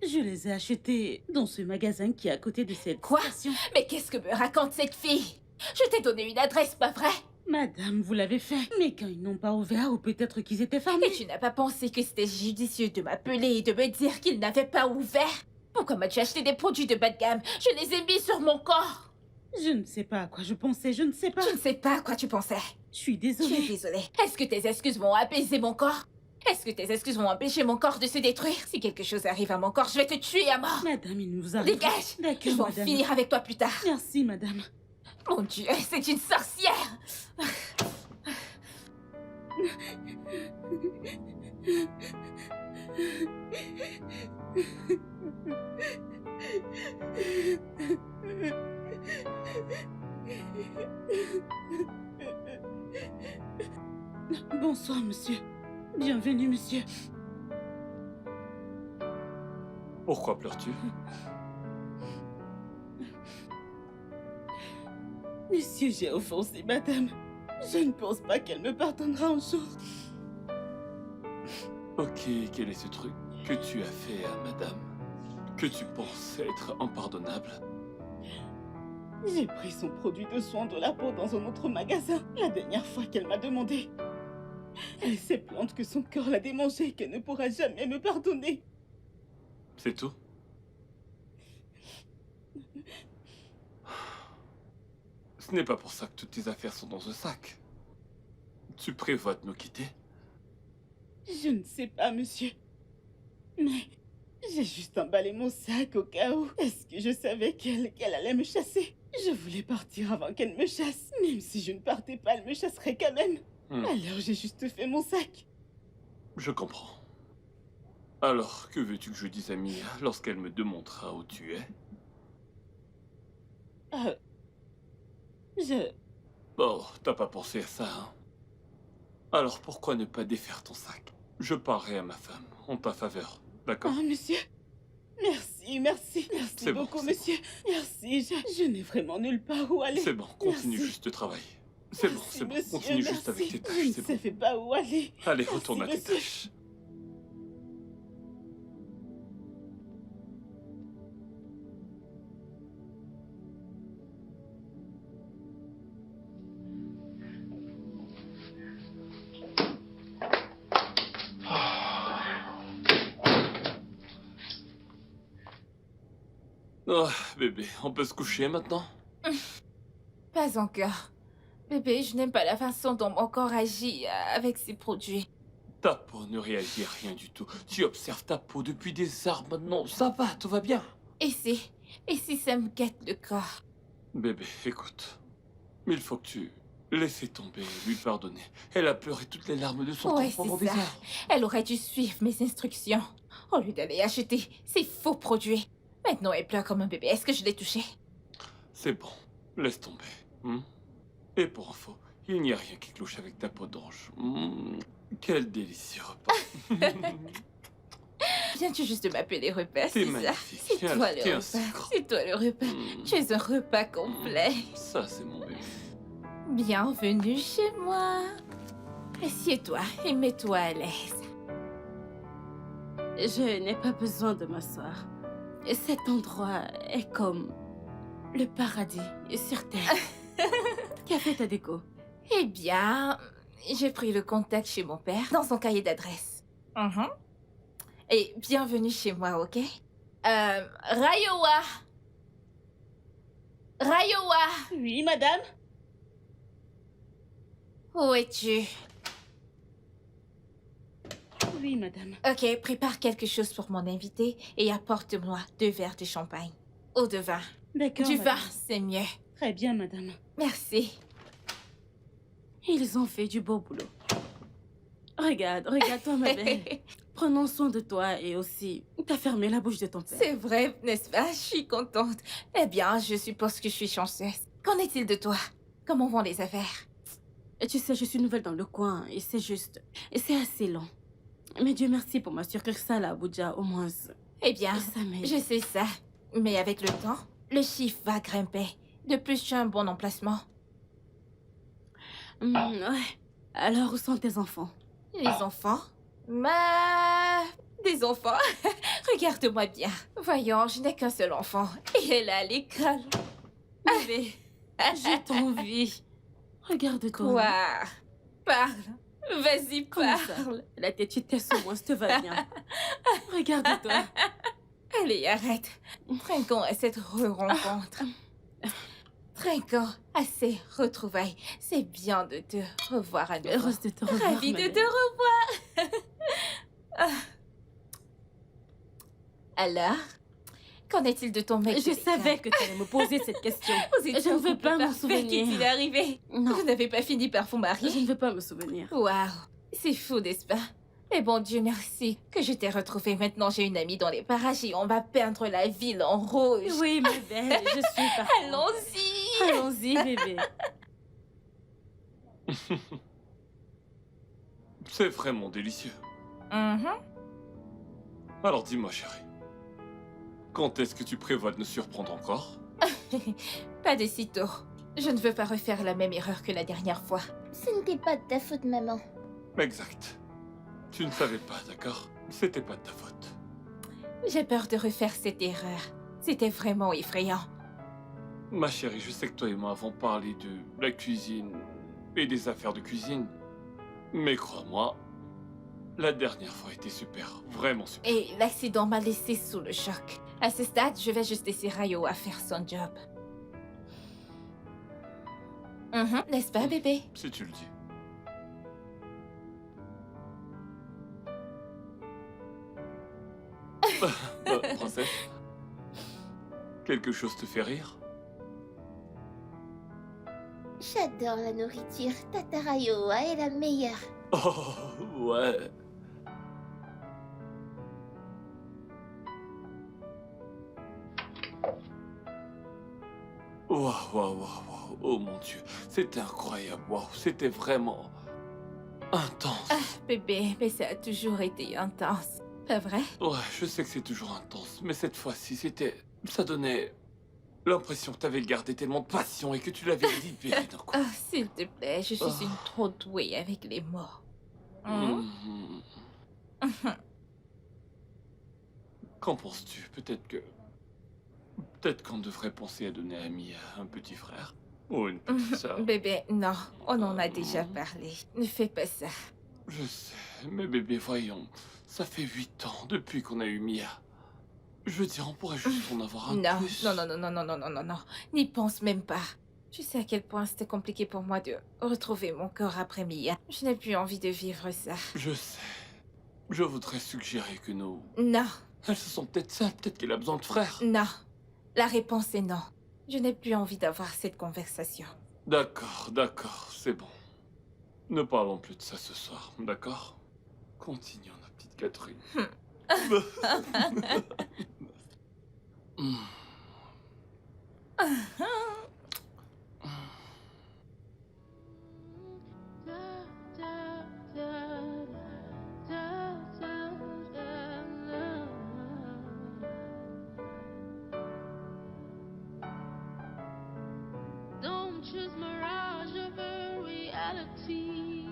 Je les ai achetés dans ce magasin qui est à côté de cette Quoi? station. Mais qu'est-ce que me raconte cette fille? Je t'ai donné une adresse, pas vrai? Madame, vous l'avez fait. Mais quand ils n'ont pas ouvert, ou peut-être qu'ils étaient fermés. Et tu n'as pas pensé que c'était judicieux de m'appeler et de me dire qu'ils n'avaient pas ouvert? Pourquoi m'as-tu acheté des produits de bas de gamme? Je les ai mis sur mon corps. Je ne sais pas à quoi je pensais, je ne sais pas. Je ne sais pas à quoi tu pensais. Je suis Je suis désolée. désolée. Est-ce que tes excuses vont apaiser mon corps? Est-ce que tes excuses vont empêcher mon corps de se détruire? Si quelque chose arrive à mon corps, je vais te tuer à mort. Madame, il nous arrive. Dégage! Je D'accord, vais en madame. finir avec toi plus tard. Merci, madame. Mon Dieu, c'est une sorcière! Bonsoir, monsieur. Bienvenue, monsieur. Pourquoi pleures-tu? Monsieur, j'ai offensé madame. Je ne pense pas qu'elle me pardonnera un jour. Ok, quel est ce truc que tu as fait à madame? Que tu penses être impardonnable? J'ai pris son produit de soin de la peau dans un autre magasin la dernière fois qu'elle m'a demandé. Elle s'est plainte que son corps l'a démangé et qu'elle ne pourra jamais me pardonner. C'est tout? Ce n'est pas pour ça que toutes tes affaires sont dans ce sac. Tu prévois de nous quitter? Je ne sais pas, monsieur. Mais j'ai juste emballé mon sac au cas où. Est-ce que je savais qu'elle allait me chasser? Je voulais partir avant qu'elle me chasse. Même si je ne partais pas, elle me chasserait quand même. Alors j'ai juste fait mon sac. Je comprends. Alors, que veux-tu que je dise à Mia lorsqu'elle me demandera où tu es? Je... Bon, t'as pas pensé à ça, hein? Alors pourquoi ne pas défaire ton sac? Je parlerai à ma femme en ta faveur, d'accord? Ah, monsieur. Merci, merci. Merci C'est bon, beaucoup, c'est monsieur. Merci, je n'ai vraiment nulle part où aller. C'est bon, continue Merci. juste de travailler. C'est bon, Merci, c'est bon, monsieur, continue juste avec merci. tes tâches, Je c'est ne bon. savais pas où aller. Allez, Merci, retourne à tes monsieur. tâches. Oh, bébé, on peut se coucher maintenant? Pas encore. Bébé, je n'aime pas la façon dont mon corps agit avec ces produits. Ta peau ne réagit à rien du tout. Tu observes ta peau depuis des heures maintenant. Ça va, tout va bien. Et si ça me gâte le corps? Bébé, écoute. Il faut que tu laisses tomber et lui pardonner. Elle a pleuré toutes les larmes de son Ouais, temps pendant c'est des ça. heures. Elle aurait dû suivre mes instructions au lieu d'aller acheter ces faux produits. Maintenant, elle pleure comme un bébé. Est-ce que je l'ai touchée? C'est bon, laisse tomber. Et pour info, il n'y a rien qui cloche avec ta peau d'ange. Quel délicieux repas. Viens-tu juste de m'appeler repas, T'es c'est ça? magnifique. C'est Tiens, toi le tiens, repas. sucre. C'est toi le repas. Tu es un repas complet. Ça, c'est mon bébé. Bienvenue chez moi. Assieds-toi et mets-toi à l'aise. Je n'ai pas besoin de m'asseoir. Cet endroit est comme le paradis sur Terre. Qu'a fait ta déco? Eh bien, j'ai pris le contact chez mon père dans son cahier d'adresse. Et bienvenue chez moi, ok? Rayowa! Rayowa! Oui, madame? Où es-tu? Oui, madame. Ok, prépare quelque chose pour mon invité et apporte-moi 2 verres de champagne. Ou de vin. D'accord, Du vin, madame. c'est mieux. Très bien, madame. Merci. Ils ont fait du beau boulot. Regarde-toi, ma belle. Prenons soin de toi et aussi, t'as fermé la bouche de ton père. C'est vrai, n'est-ce pas? Je suis contente. Eh bien, je suppose que je suis chanceuse. Qu'en est-il de toi? Comment vont les affaires? Et tu sais, je suis nouvelle dans le coin et c'est juste... Et c'est assez long. Mais Dieu merci pour ma succursale à Abuja, au moins. Eh bien, Ça m'aide. je sais ça. Mais avec le temps, le chiffre va grimper. De plus, tu as un bon emplacement. Ouais. Alors, où sont tes enfants? Les enfants? Des enfants? Regarde-moi bien. Voyons, je n'ai qu'un seul enfant. Et elle est à l'école. Bébé, j'ai t'envie. Regarde-toi. Quoi? Parle. Vas-y, Comment ça? parle. La tétitesse au moins te va bien. Regarde-toi. Allez, arrête. Trinquons à cette rencontre. Trinquons à ces retrouvailles. C'est bien de te revoir à nouveau. Heureuse de te revoir. Ravie ma de belle. te revoir. Alors, qu'en est-il de ton mec? Je savais que tu allais me poser cette question. Vous étiez Je ne un veux couple pas m'en parfait. souvenir. Qu'est-il arrivé? Non, Vous n'avez pas fini par vous je marier? ne veux pas me souvenir. Waouh, c'est fou, n'est-ce pas? Mais bon Dieu merci que je t'ai retrouvé. Maintenant, j'ai une amie dans les parages et on va peindre la ville en rouge. Oui, ma belle, je suis parfaite. Allons-y. Allons-y, bébé. C'est vraiment délicieux. Mhm. Alors dis-moi, chérie. Quand est-ce que tu prévois de nous surprendre encore? Pas de sitôt. Je ne veux pas refaire la même erreur que la dernière fois. Ce n'était pas de ta faute, maman. Exact. Tu ne savais pas, d'accord? C'était pas de ta faute. J'ai peur de refaire cette erreur. C'était vraiment effrayant. Ma chérie, je sais que toi et moi avons parlé de la cuisine et des affaires de cuisine. Mais crois-moi, la dernière fois était super. Vraiment super. Et l'accident m'a laissé sous le choc. À ce stade, je vais juste laisser Rayo à faire son job. N'est-ce pas, bébé? Si tu le dis. Princesse? Quelque chose te fait rire? J'adore la nourriture. Tata Rayoa est la meilleure. Oh, ouais. Waouh, waouh, waouh, waouh. Oh mon Dieu, c'était incroyable. Waouh, c'était vraiment intense. Bébé, mais ça a toujours été intense. Pas vrai? Ouais, je sais que c'est toujours intense, mais cette fois-ci, ça donnait l'impression que t'avais gardé tellement de passion et que tu l'avais libéré d'un coup. Oh, s'il te plaît, je suis une trop douée avec les mots. Mhm. Qu'en penses-tu? Peut-être qu'on devrait penser à donner Ami à un petit frère ou une petite sœur. Bébé, non, on en a déjà parlé. Ne fais pas ça. Je sais, mais bébé, voyons, ça fait 8 ans depuis qu'on a eu Mia. Je veux dire, on pourrait juste en avoir un Non, plus. non, non, non, non, non, non, non, non, non. N'y pense même pas. Tu sais à quel point c'était compliqué pour moi de retrouver mon corps après Mia. Je n'ai plus envie de vivre ça. Je sais. Je voudrais suggérer que nous... Non, Elles se sent peut-être seules, peut-être qu'elle a besoin de frères. non. La réponse est non. Je n'ai plus envie d'avoir cette conversation. D'accord, d'accord, c'est bon. Ne parlons plus de ça ce soir, d'accord? Continuons, la petite Catherine. Hmm. Don't choose mirage over reality.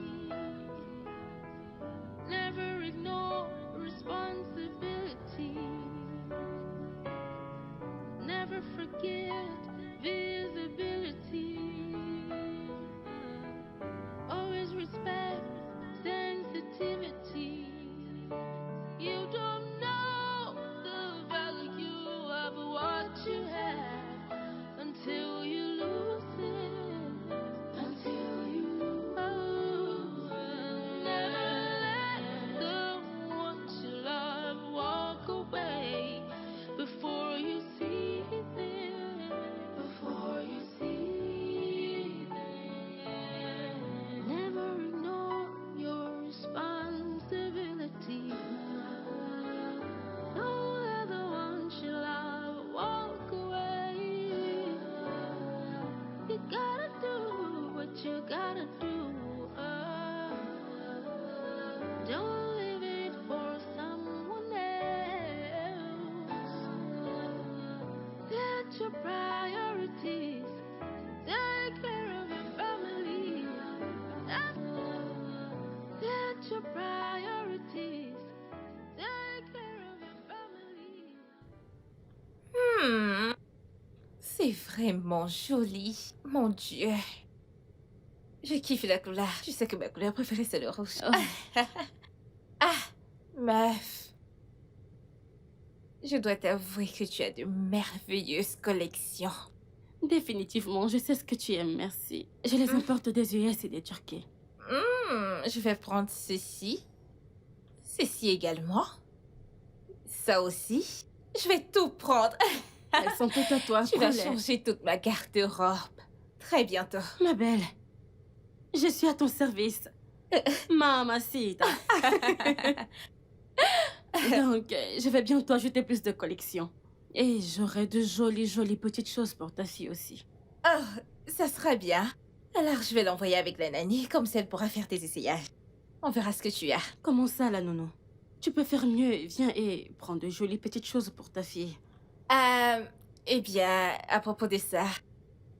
Never ignore responsibility. Never forget visibility. Always respect sensitivity. You don't know the value of what you have until you lose it. Until you never let the ones you love walk away before you see them. Before you see them. Never ignore your responsibility. Don't let the ones you love walk away. You gotta do what you gotta do. Don't leave it for someone else. Let your priorities take care of your family. Let your priorities take care of your family. C'est vraiment joli. Mon Dieu. Je kiffe la couleur. Tu sais que ma couleur préférée, c'est le rouge. Oh. Ah, meuf. Je dois t'avouer que tu as de merveilleuses collections. Définitivement, je sais ce que tu aimes, merci. Je les importe des US et des Turquais. Je vais prendre ceci. Ceci également. Ça aussi. Je vais tout prendre. Elles sont toutes à toi, Tu vas prends-les. changer toute ma garde-robe. Très bientôt. Ma belle, je suis à ton service. Mamacita. Donc, je vais bientôt ajouter plus de collections. Et j'aurai de jolies petites choses pour ta fille aussi. Oh, ça sera bien. Alors je vais l'envoyer avec la nanny, comme ça elle pourra faire tes essayages. On verra ce que tu as. Comment ça, la nounou? Tu peux faire mieux. Viens et prends de jolies petites choses pour ta fille. Eh bien, à propos de ça,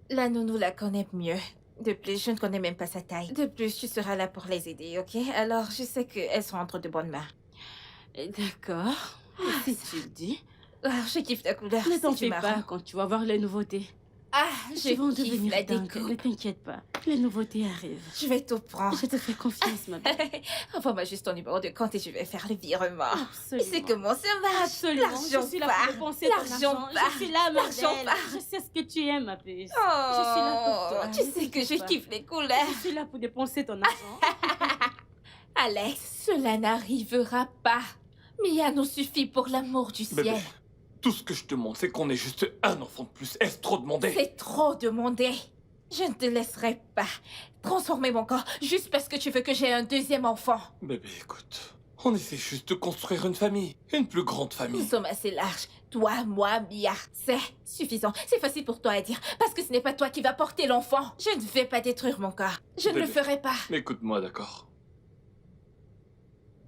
la nounou la connaît mieux. De plus, je ne connais même pas sa taille. De plus, tu seras là pour les aider, ok? Alors, je sais qu'elles sont entre de bonnes mains. D'accord. Si tu le dis. Ah, je kiffe ta couleur. Ne t'en c'est du fais marron. pas quand tu vas voir les nouveautés. Ah, Ils vont je kiffe devenir la dingues. déco. Ne t'inquiète pas. Les nouveautés arrivent. Je vais tout prendre. Je te fais confiance, ma belle. Envoie-moi juste ton numéro de compte et je vais faire le virement. Absolument. Tu sais comment ça marche? Absolument. L'argent Je suis là part. pour dépenser ton L'argent argent. part. Je suis là, ma L'argent belle. part. Je sais ce que tu aimes, ma puce. Oh, Je suis là pour toi. Tu Ne sais que t'inquiète je pas. kiffe les couleurs. Je suis là pour dépenser ton argent. Alex, cela n'arrivera pas. Mia nous suffit pour l'amour du Bébé, ciel. tout ce que je te demande, c'est qu'on ait juste un enfant de plus. Est-ce trop demandé? C'est trop demandé. Je ne te laisserai pas transformer mon corps juste parce que tu veux que j'ai un deuxième enfant. Bébé, écoute, on essaie juste de construire une famille. Une plus grande Nous famille. sommes assez larges. Toi, moi, Mia. C'est suffisant. C'est facile pour toi à dire. Parce que ce n'est pas toi qui vas porter l'enfant. Je ne vais pas détruire mon corps. Je ne le Bébé. ferai pas. Écoute-moi, d'accord?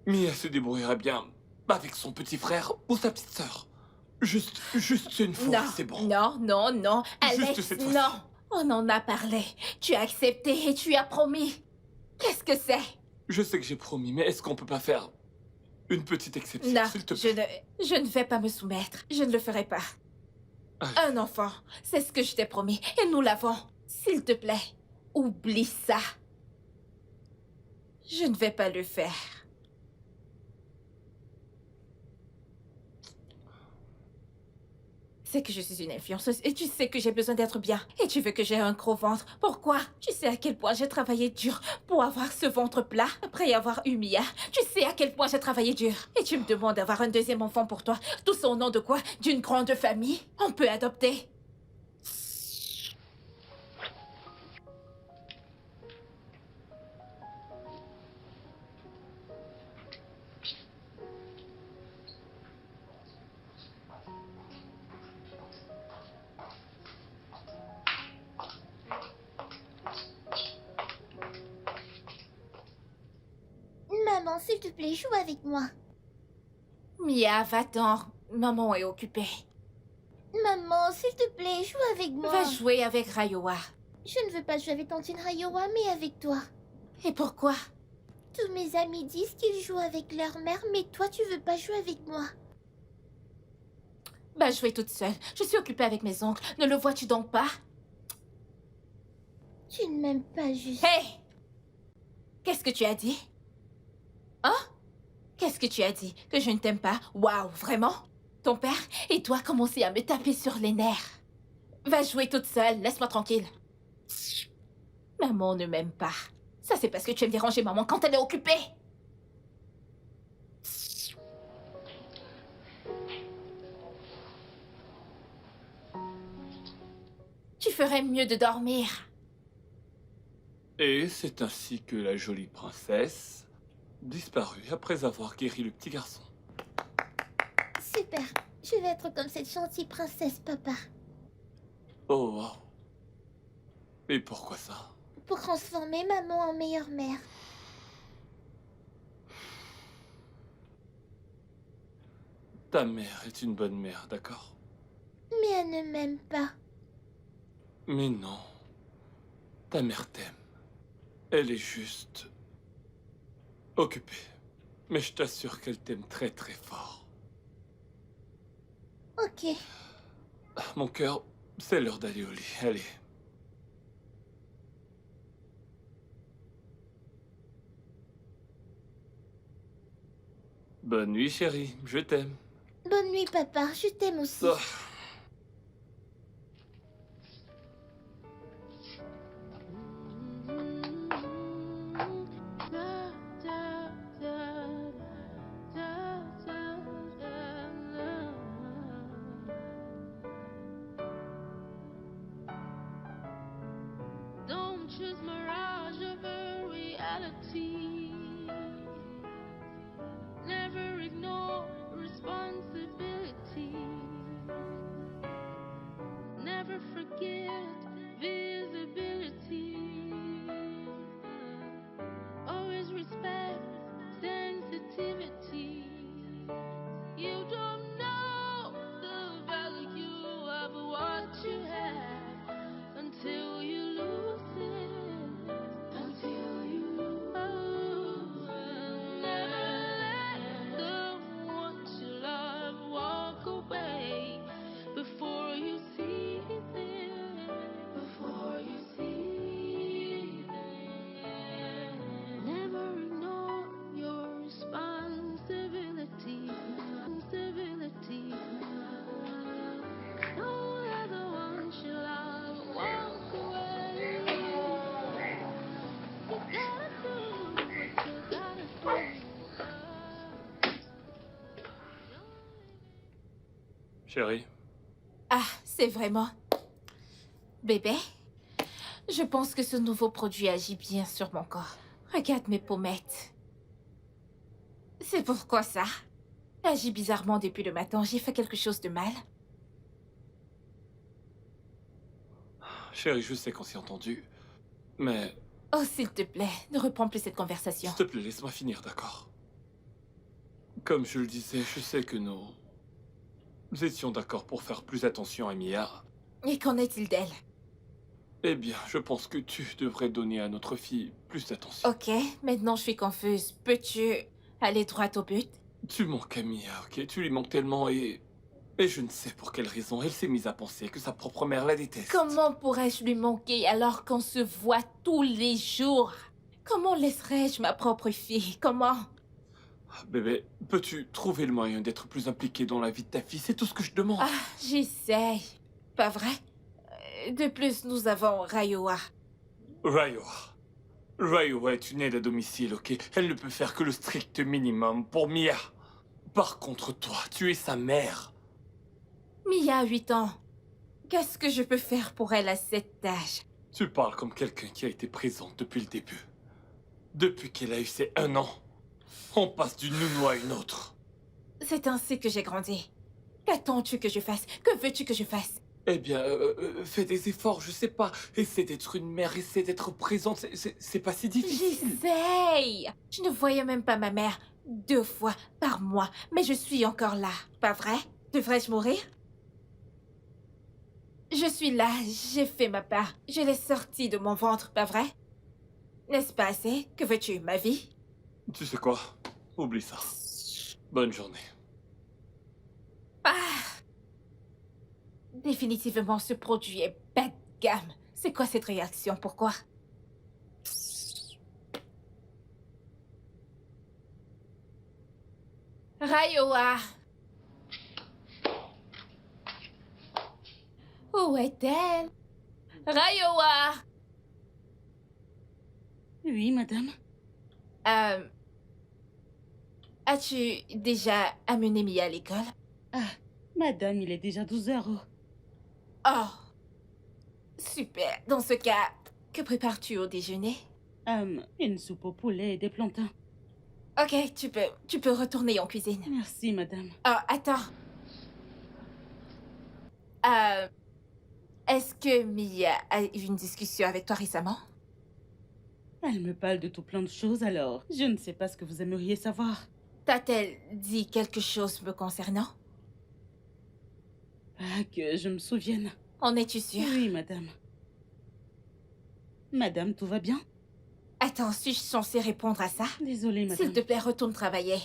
Mia se débrouillera bien avec son petit frère ou sa petite sœur. Juste une fois, Non, c'est bon. non, non, non. Juste Alex, cette fois-ci. non. On en a parlé. Tu as accepté et tu as promis. Qu'est-ce que c'est? Je sais que j'ai promis, mais est-ce qu'on peut pas faire une petite exception, Non, s'il te plaît? je ne vais pas me soumettre. Je ne le ferai pas. Allez. Un enfant, c'est ce que je t'ai promis. Et nous l'avons. S'il te plaît, oublie ça. Je ne vais pas le faire. sais que je suis une influenceuse et tu sais que j'ai besoin d'être bien. Et tu veux que j'ai un gros ventre. Pourquoi? Tu sais à quel point j'ai travaillé dur pour avoir ce ventre plat après avoir eu Mia. Tu sais à quel point j'ai travaillé dur. Et tu me demandes d'avoir un deuxième enfant pour toi. Tout ça au nom de quoi? D'une grande famille? On peut adopter. Maman, s'il te plaît, joue avec moi. Mia, va-t'en. Maman est occupée. Maman, s'il te plaît, joue avec moi. Va jouer avec Rayoa. Je ne veux pas jouer avec Tantine Rayoa, mais avec toi. Et pourquoi? Tous mes amis disent qu'ils jouent avec leur mère, mais toi, tu veux pas jouer avec moi. Va jouer toute seule. Je suis occupée avec mes oncles. Ne le vois-tu donc pas? Tu ne m'aimes pas juste. Hé! Qu'est-ce que tu as dit? Hein? Qu'est-ce que tu as dit? Que je ne t'aime pas? Waouh, vraiment? Ton père et toi commencez à me taper sur les nerfs. Va jouer toute seule, laisse-moi tranquille. Maman ne m'aime pas. Ça, c'est parce que tu aimes déranger maman quand elle est occupée. Tu ferais mieux de dormir. Et c'est ainsi que la jolie princesse disparut après avoir guéri le petit garçon. Super. Je vais être comme cette gentille princesse, papa. Oh, wow. Et pourquoi ça? Pour transformer maman en meilleure mère. Ta mère est une bonne mère, d'accord? Mais elle ne m'aime pas. Mais non. Ta mère t'aime. Elle est juste occupée. Mais je t'assure qu'elle t'aime très très fort. Ok. Mon cœur, c'est l'heure d'aller au lit. Allez. Bonne nuit, chérie. Je t'aime. Bonne nuit, papa. Je t'aime aussi. Ah. Don't choose mirage over reality. Never ignore responsibility. Never forget visibility. Always respect sensitivity. You don't know the value of what you have until you lose it. Until you lose it. Never let the one you love walk away before you see them. Before you see them. Never ignore your responsibility. Responsibility. Don't let the one you love walk away. You gotta do what you gotta do. Chérie, Ah, c'est vraiment... Bébé, je pense que ce nouveau produit agit bien sur mon corps. Regarde mes pommettes. C'est pourquoi ça agit bizarrement depuis le matin. J'ai fait quelque chose de mal. chérie, je sais qu'on s'est entendu. Mais, Oh, s'il te plaît, ne reprends plus cette conversation. s'il te plaît, laisse-moi finir, d'accord? Comme je le disais, je sais que nous étions d'accord pour faire plus attention à Mia. Et qu'en est-il d'elle? Eh bien, je pense que tu devrais donner à notre fille plus d'attention. Ok, maintenant je suis confuse. Peux-tu aller droit au but? Tu manques à Mia, ok? Tu lui manques tellement et je ne sais pour quelle raison. Elle s'est mise à penser que sa propre mère la déteste. Comment pourrais-je lui manquer alors qu'on se voit tous les jours? Comment laisserais-je ma propre fille? Comment? Bébé, peux-tu trouver le moyen d'être plus impliqué dans la vie de ta fille? C'est tout ce que je demande. Ah, j'essaye. Pas vrai? De plus, nous avons Rayoa. Raiwa. Raiwa est une aide à domicile, ok? Elle ne peut faire que le strict minimum pour Mia. Par contre, toi, tu es sa mère. Mia a 8 ans. Qu'est-ce que je peux faire pour elle à cet âge? Tu parles comme quelqu'un qui a été présente depuis le début. Depuis qu'elle a eu ses 1 an, on passe d'une nounou à une autre. C'est ainsi que j'ai grandi. Qu'attends-tu que je fasse? Que veux-tu que je fasse? Eh bien, fais des efforts, je sais pas. Essaie d'être une mère, essaie d'être présente, c'est pas si difficile. J'essaye. Je ne voyais même pas ma mère 2 fois par mois, mais je suis encore là. Pas vrai? Devrais-je mourir? Je suis là, j'ai fait ma part. Je l'ai sortie de mon ventre, pas vrai? N'est-ce pas assez? Que veux-tu, ma vie? Tu sais quoi? Oublie ça. Bonne journée. Ah! Définitivement, ce produit est bas de gamme. C'est quoi cette réaction? Pourquoi? Rayoa! Où est-elle? Rayoa! Oui, madame. As-tu déjà amené Mia à l'école? Ah, madame, il est déjà 12 heures. Oh! Super. Dans ce cas, que prépares-tu au déjeuner? Une soupe au poulet et des plantains. Ok, tu peux retourner en cuisine. Merci, madame. Oh, attends. Est-ce que Mia a eu une discussion avec toi récemment? Elle me parle de tout plein de choses, alors je ne sais pas ce que vous aimeriez savoir. T'a-t-elle dit quelque chose me concernant? Pas que je me souvienne. En es-tu sûre? Oui, madame. Madame, tout va bien? Attends, suis-je censée répondre à ça? Désolée, madame. S'il te plaît, retourne travailler.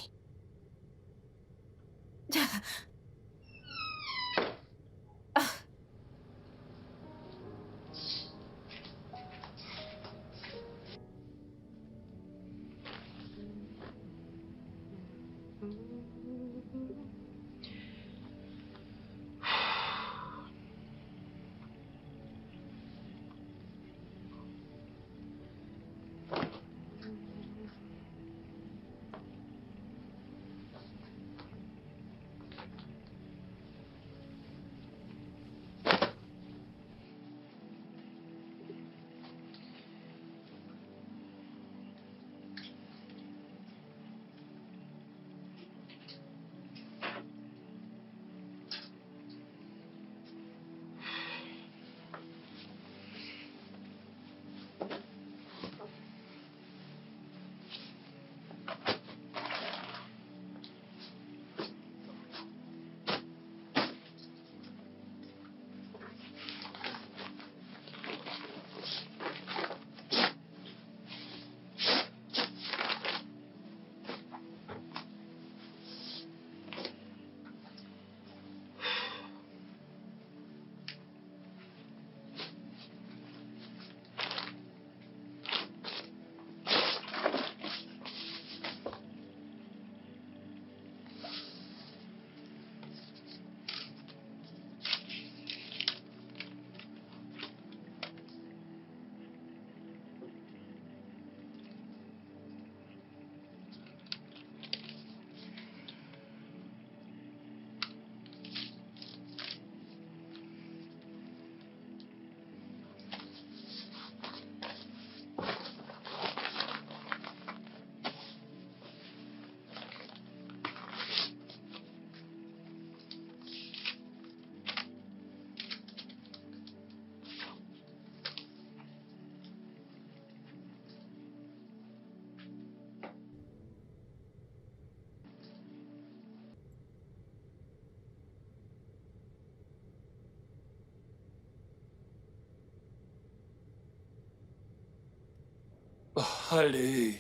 Oh, allez.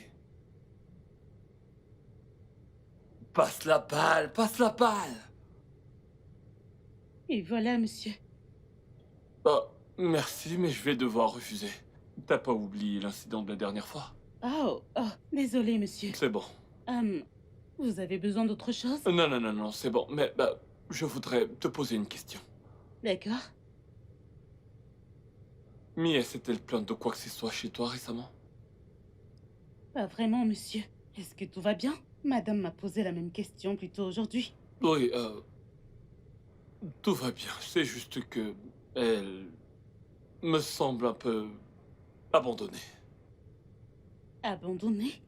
Passe la balle, passe la balle. Et voilà, monsieur. Oh, merci, mais je vais devoir refuser. T'as pas oublié l'incident de la dernière fois? Oh, désolé, monsieur. C'est bon. Vous avez besoin d'autre chose? Non, non, non, non, c'est bon. Mais je voudrais te poser une question. D'accord. Mia s'est-elle plainte de quoi que ce soit chez toi récemment? Pas vraiment, monsieur. Est-ce que tout va bien? Madame m'a posé la même question plus tôt aujourd'hui. Oui, tout va bien. C'est juste que elle me semble un peu abandonnée. Abandonnée?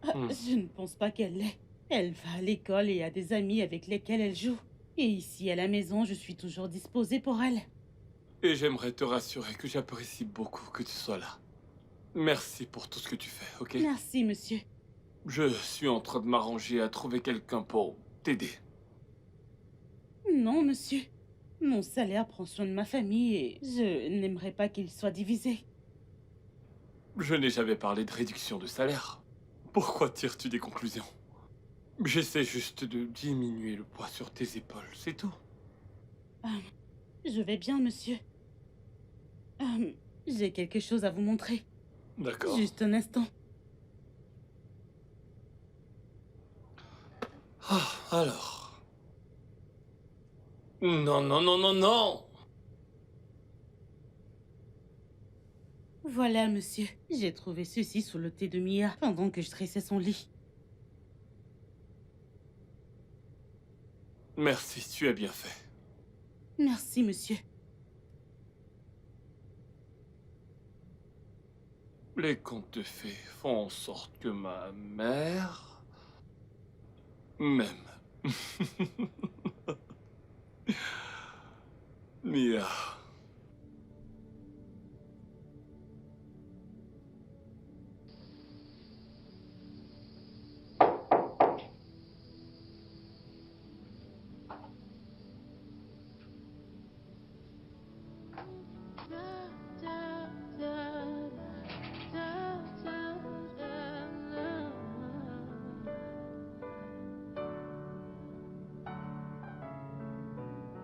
Ah, Hmm. je ne pense pas qu'elle l'est. Elle va à l'école et a des amis avec lesquels elle joue. Et ici, à la maison, je suis toujours disposée pour elle. Et j'aimerais te rassurer que j'apprécie beaucoup que tu sois là. Merci pour tout ce que tu fais, ok? Merci, monsieur. Je suis en train de m'arranger à trouver quelqu'un pour t'aider. Non, monsieur. Mon salaire prend soin de ma famille et je n'aimerais pas qu'il soit divisé. Je n'ai jamais parlé de réduction de salaire. Pourquoi tires-tu des conclusions? J'essaie juste de diminuer le poids sur tes épaules, c'est tout. Je vais bien, monsieur. J'ai quelque chose à vous montrer. D'accord. Juste un instant. Ah, alors. Non, non, non, non, non! Voilà, monsieur. J'ai trouvé ceci sous le thé de Mia pendant que je tressais son lit. Merci, tu as bien fait. Merci, monsieur. Les contes de fées font en sorte que ma mère m'aime. Mia.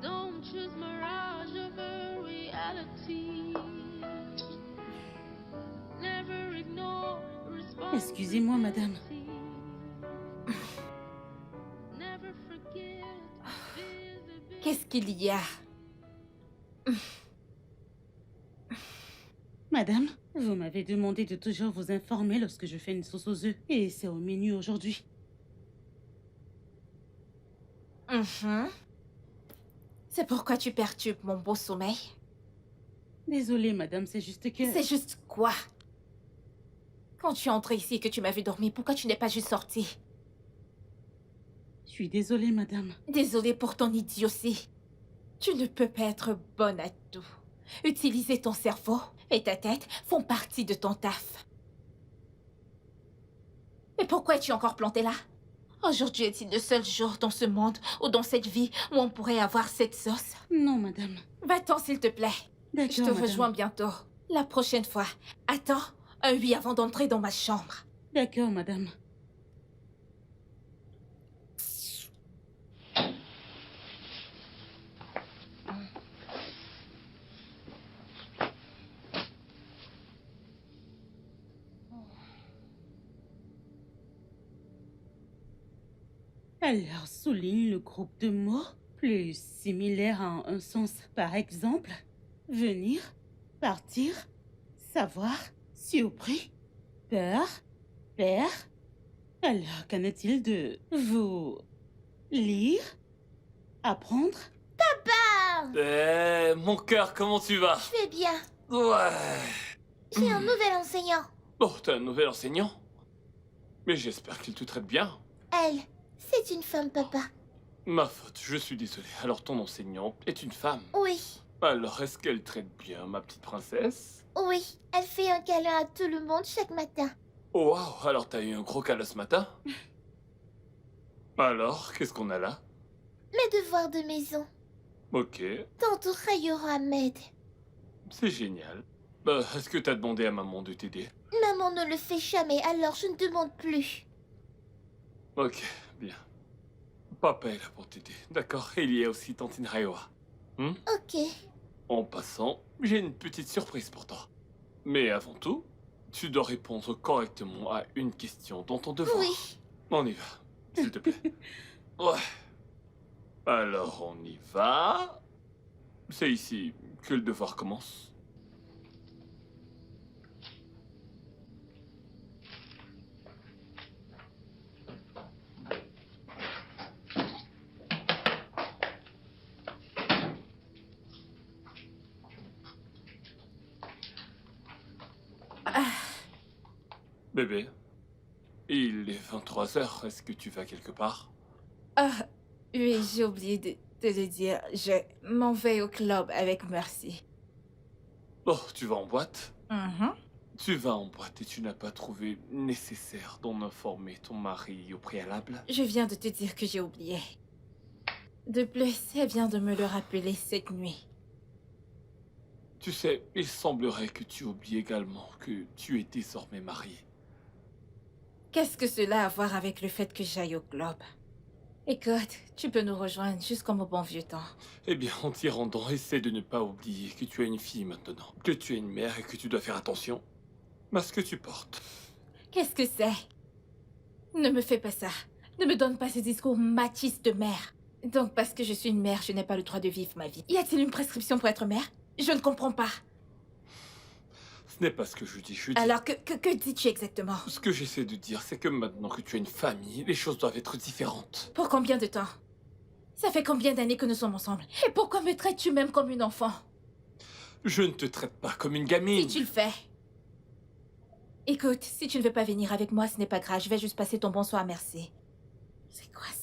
Don't choose mirage over reality. Never ignore Excusez-moi, madame. Never forget visibility. Qu'est-ce qu'il y a? Madame, vous m'avez demandé de toujours vous informer lorsque je fais une sauce aux œufs. Et c'est au menu aujourd'hui. C'est pourquoi tu perturbes mon beau sommeil? Désolée, madame, c'est juste que... C'est juste quoi? Quand tu es entrée ici et que tu m'as vu dormir, pourquoi tu n'es pas juste sortie? Je suis désolée, madame. Désolée pour ton idiotie. Tu ne peux pas être bonne à tout. Utiliser ton cerveau et ta tête font partie de ton taf. Et pourquoi es-tu encore plantée là? Aujourd'hui est-il le seul jour dans ce monde ou dans cette vie où on pourrait avoir cette sauce? Non, madame. Va-t'en s'il te plaît. D'accord, Je te madame. rejoins bientôt. La prochaine fois. Attends un oui avant d'entrer dans ma chambre. D'accord, madame. Alors, souligne le groupe de mots plus similaires en un sens. Par exemple, venir, partir, savoir, surpris, peur, père. Alors, qu'en est-il de vous lire, apprendre? Mon cœur, comment tu vas? Je vais bien. Ouais. J'ai un nouvel enseignant. Oh, t'as un nouvel enseignant? Mais j'espère qu'il te traite bien. Elle, c'est une femme, papa. Ma faute, je suis désolé. Alors ton enseignante est une femme. Oui, Alors est-ce qu'elle traite bien ma petite princesse? oui. Elle fait un câlin à tout le monde chaque matin. Oh, waouh, alors t'as eu un gros câlin ce matin? Alors, qu'est-ce qu'on a là? Mes devoirs de maison. Ok, Tantôt Rayura m'aide. c'est génial. Est-ce que t'as demandé à maman de t'aider? Maman ne le fait jamais, alors je ne demande plus. Ok, bien. Papa est là pour t'aider, d'accord? Et il y a aussi Tantine Raiwa. Ok. En passant, j'ai une petite surprise pour toi. Mais avant tout, tu dois répondre correctement à une question dans ton devoir. Oui. On y va. s'il te plaît. Ouais. Alors, on y va. C'est ici que le devoir commence. Bébé, il est 23h. Est-ce que tu vas quelque part? Ah, oui, j'ai oublié de te le dire. Je m'en vais au club avec Mercy. Oh, tu vas en boîte? Mhm. Tu vas en boîte et tu n'as pas trouvé nécessaire d'en informer ton mari au préalable? Je viens de te dire que j'ai oublié. De plus, elle vient de me le rappeler cette nuit. Tu sais, il semblerait que tu oublies également que tu es désormais marié. Qu'est-ce que cela a à voir avec le fait que j'aille au club? Écoute, tu peux nous rejoindre jusqu'en au bon vieux temps. Eh bien, en t'y rendant, essaie de ne pas oublier que tu as une fille maintenant, que tu es une mère et que tu dois faire attention à ce que tu portes. Qu'est-ce que c'est? Ne me fais pas ça. Ne me donne pas ces discours machistes de mère. Donc, parce que je suis une mère, je n'ai pas le droit de vivre ma vie. Y a-t-il une prescription pour être mère? Je ne comprends pas. Ce n'est pas ce que je dis, je dis... Alors, que dis-tu exactement? Ce que j'essaie de dire, c'est que maintenant que tu as une famille, les choses doivent être différentes. Pour combien de temps? Ça fait combien d'années que nous sommes ensemble? Et pourquoi me traites-tu même comme une enfant? Je ne te traite pas comme une gamine. Si tu le fais. Écoute, si tu ne veux pas venir avec moi, ce n'est pas grave. Je vais juste passer ton bonsoir, merci. C'est quoi ça?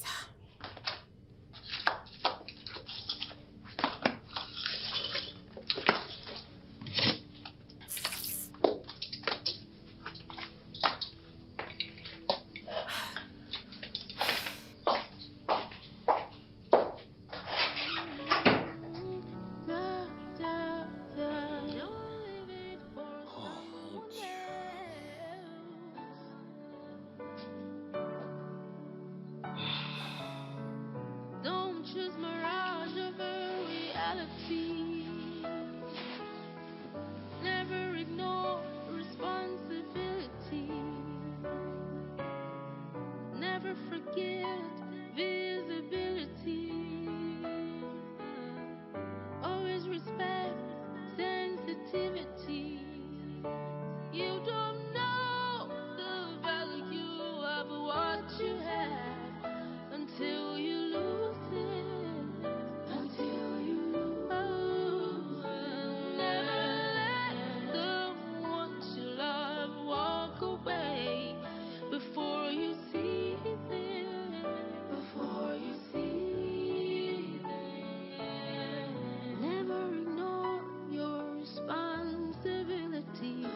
Oh mon Dieu. Don't choose mirage over reality. Never ignore responsibility. Never forget visibility. Always respect sensitivity. You don't know the value of what you have until you lose it. Until you lose it. Never let the ones you love walk away before you see them. Before you see them. Never ignore your responsibility.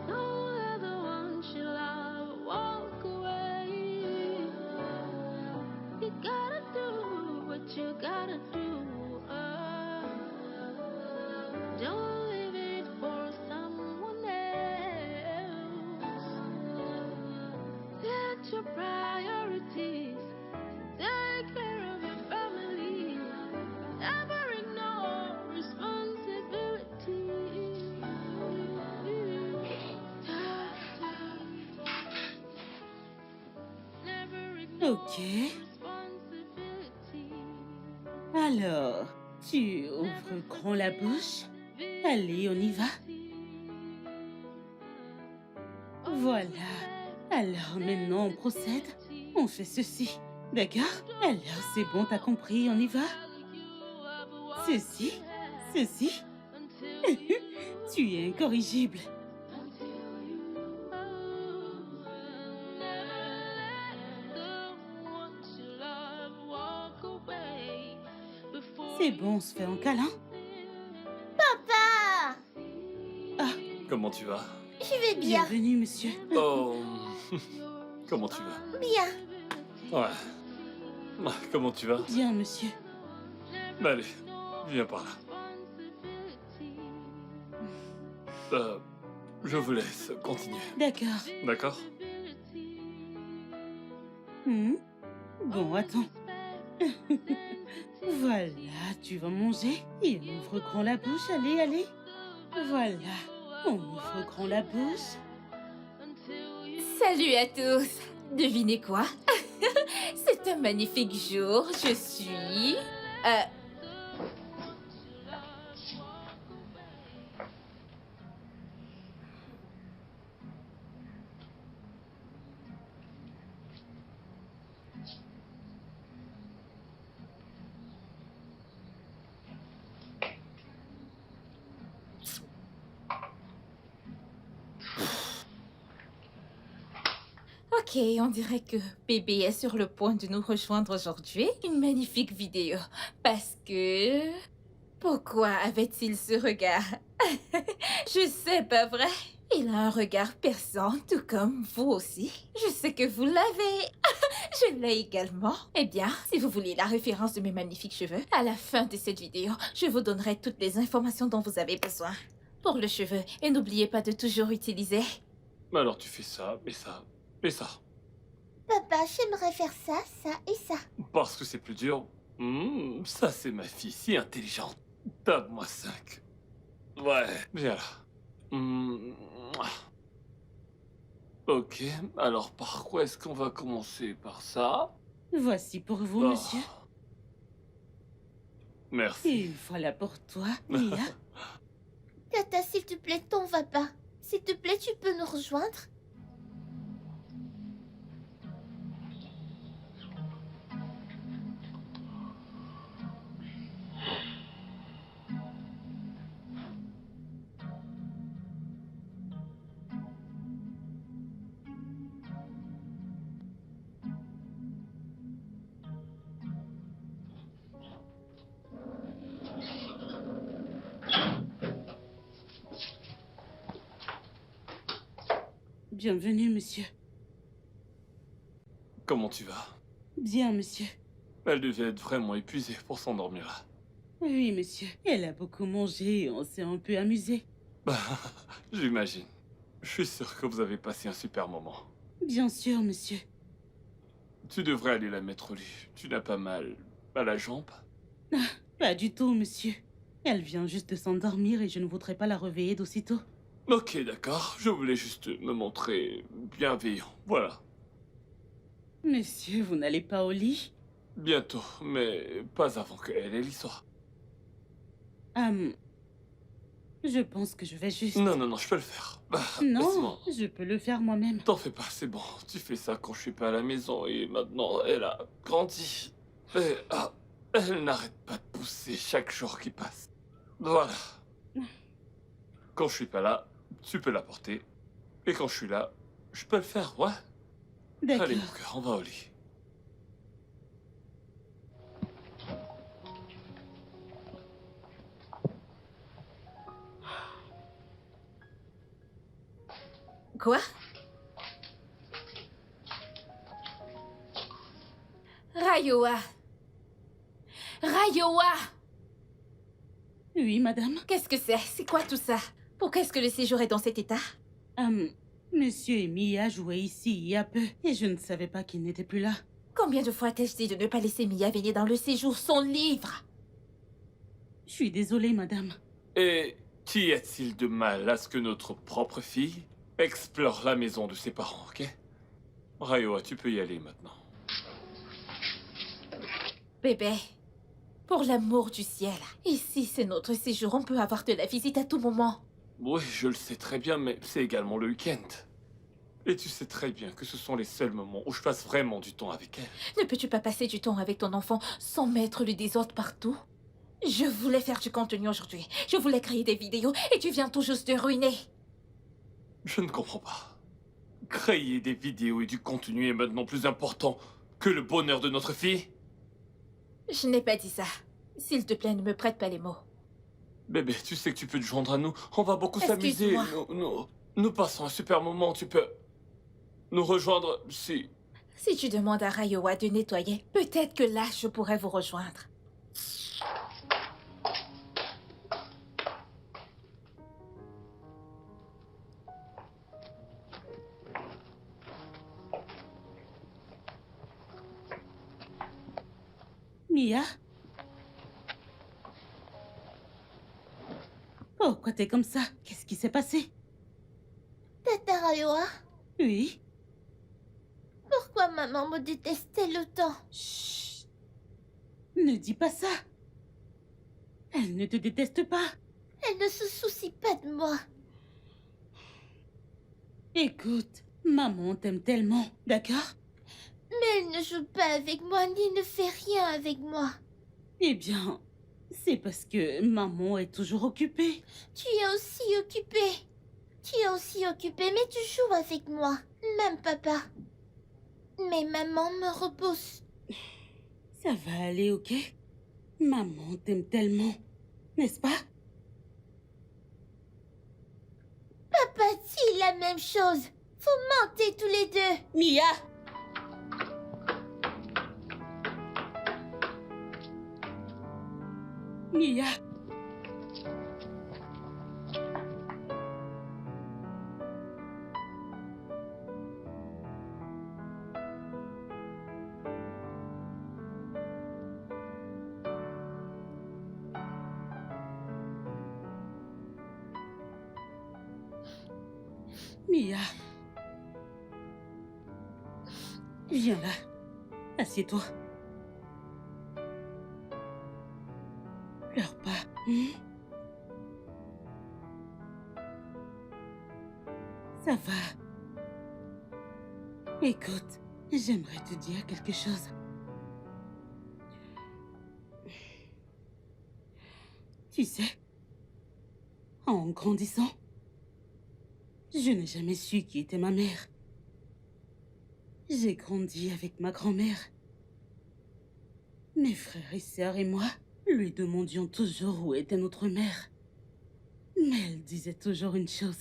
Don't let the ones you love walk away. You gotta do what you gotta do. Don't leave it for someone else. Set your priorities. Take care of your family. Never ignore responsibility. Never ignore Ok. responsibility. Alors, tu ouvres grand la bouche. Allez, on y va. Voilà. Alors maintenant, on procède. On fait ceci. D'accord? Alors, c'est bon, t'as compris, on y va? Ceci. Ceci. Tu es incorrigible. C'est bon, on se fait un câlin. Papa! Comment tu vas? Je vais bien. Bienvenue, monsieur. Oh... Comment tu vas? Bien. Ouais. Ah, comment tu vas? Bien, monsieur. Allez, viens par là. Je vous laisse continuer. D'accord. D'accord? Bon, attends. Voilà, tu vas manger. Et on ouvre grand la bouche, allez, allez. Voilà, on ouvre grand la bouche. Salut à tous. Devinez quoi? C'est un magnifique jour. Je suis... Ok, on dirait que bébé est sur le point de nous rejoindre aujourd'hui. Une magnifique vidéo. Parce que... Pourquoi avait-il ce regard? Je sais, pas vrai? Il a un regard perçant, tout comme vous aussi. Je sais que vous l'avez. Je l'ai également. Eh bien, si vous voulez la référence de mes magnifiques cheveux, à la fin de cette vidéo, je vous donnerai toutes les informations dont vous avez besoin pour le cheveu. Et n'oubliez pas de toujours utiliser... Alors tu fais ça, et ça, et ça. Papa, j'aimerais faire ça, ça et ça. Parce que c'est plus dur. Ça c'est ma fille, si intelligente. Tape-moi 5. Ouais, viens là. Ok, alors par quoi est-ce qu'on va commencer? Par ça? Voici pour vous, Oh. monsieur. Et Merci. une fois pour toi, Mia. Tata, s'il te plaît, t'en vas pas. S'il te plaît, tu peux nous rejoindre? Bienvenue, monsieur. Comment tu vas? Bien, monsieur. Elle devait être vraiment épuisée pour s'endormir là. Oui, monsieur. Elle a beaucoup mangé et on s'est un peu amusé. Bah, j'imagine. Je suis sûr que vous avez passé un super moment. Bien sûr, monsieur. Tu devrais aller la mettre au lit. Tu n'as pas mal à la jambe? Pas du tout, monsieur. Elle vient juste de s'endormir et je ne voudrais pas la réveiller d'aussitôt. Ok, d'accord. Je voulais juste me montrer bienveillant. Voilà. Monsieur, vous n'allez pas au lit? Bientôt, mais pas avant qu'elle ait l'histoire. Je pense que je vais juste... Non, je peux le faire. Bah, Non, laisse-moi. je peux le faire moi-même. T'en fais pas, c'est bon. Tu fais ça quand je suis pas à la maison et maintenant elle a grandi. Et, elle n'arrête pas de pousser chaque jour qui passe. Voilà. Quand je suis pas là, tu peux la porter. Et quand je suis là, je peux le faire, ouais. D'accord. Allez, mon cœur, on va au lit. Quoi? Rayoa! Rayoa! Oui, madame. Qu'est-ce que c'est? C'est quoi tout ça? Pourquoi est-ce que le séjour est dans cet état? Monsieur et Mia jouaient ici il y a peu et je ne savais pas qu'ils n'étaient plus là. Combien de fois t'ai-je dit de ne pas laisser Mia venir dans le séjour, son livre? Je suis désolée, madame. Et qu'y a-t-il de mal à ce que notre propre fille explore la maison de ses parents, ok? Rayoa, tu peux y aller maintenant. Bébé, pour l'amour du ciel, ici c'est notre séjour, on peut avoir de la visite à tout moment. Oui, je le sais très bien, mais c'est également le week-end. Et tu sais très bien que ce sont les seuls moments où je passe vraiment du temps avec elle. Ne peux-tu pas passer du temps avec ton enfant sans mettre le désordre partout? Je voulais faire du contenu aujourd'hui. Je voulais créer des vidéos et tu viens tout juste de ruiner. Je ne comprends pas. Créer des vidéos et du contenu est maintenant plus important que le bonheur de notre fille? Je n'ai pas dit ça. S'il te plaît, ne me prête pas les mots. Bébé, tu sais que tu peux te joindre à nous. On va beaucoup s'amuser. Excuse-moi. Nous passons un super moment. Tu peux nous rejoindre si... Si tu demandes à Rayoa de nettoyer, peut-être que là, je pourrais vous rejoindre. Mia? Pourquoi t'es comme ça? Qu'est-ce qui s'est passé? Tata Rayoa, Oui? maman me déteste-t-elle autant? Chut. Ne dis pas ça. Elle ne te déteste pas. Elle ne se soucie pas de moi. Écoute, maman t'aime tellement, d'accord? Mais elle ne joue pas avec moi ni ne fait rien avec moi. Eh bien, c'est parce que maman est toujours occupée. Tu es aussi occupé. Tu es aussi occupé, mais tu joues avec moi. Même papa. Mais maman me repousse. Ça va aller, ok? Maman t'aime tellement, n'est-ce pas? Papa dit la même chose. Vous mentez tous les deux. Mia! Mia! Mia! Viens là. Assieds-toi. Pleure pas. Ça va. Écoute, j'aimerais te dire quelque chose. Tu sais, en grandissant, je n'ai jamais su qui était ma mère. J'ai grandi avec ma grand-mère. Mes frères et sœurs et moi lui demandions toujours où était notre mère. Mais elle disait toujours une chose.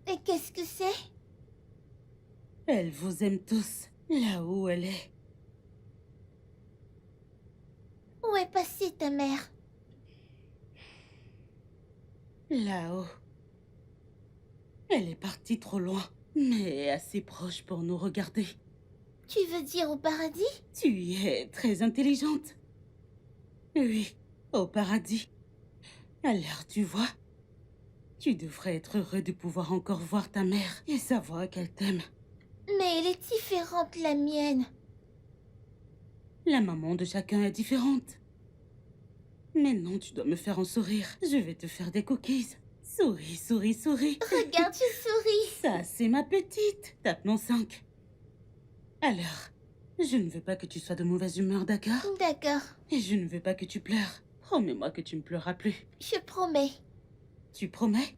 Et qu'est-ce que c'est? Elle vous aime tous, là où elle est. Où est passée ta mère? Là-haut. Elle est partie trop loin, mais assez proche pour nous regarder. Tu veux dire au paradis? Tu es très intelligente. Oui, au paradis. Alors, tu vois, tu devrais être heureux de pouvoir encore voir ta mère et savoir qu'elle t'aime. Mais elle est différente, la mienne. La maman de chacun est différente. Maintenant, tu dois me faire un sourire. Je vais te faire des cookies. Souris, souris, souris. Regarde, je souris. Ça, c'est ma petite. Tape non 5. Alors, je ne veux pas que tu sois de mauvaise humeur, d'accord? D'accord, Et je ne veux pas que tu pleures. Promets-moi que tu ne pleureras plus. je promets. Tu promets?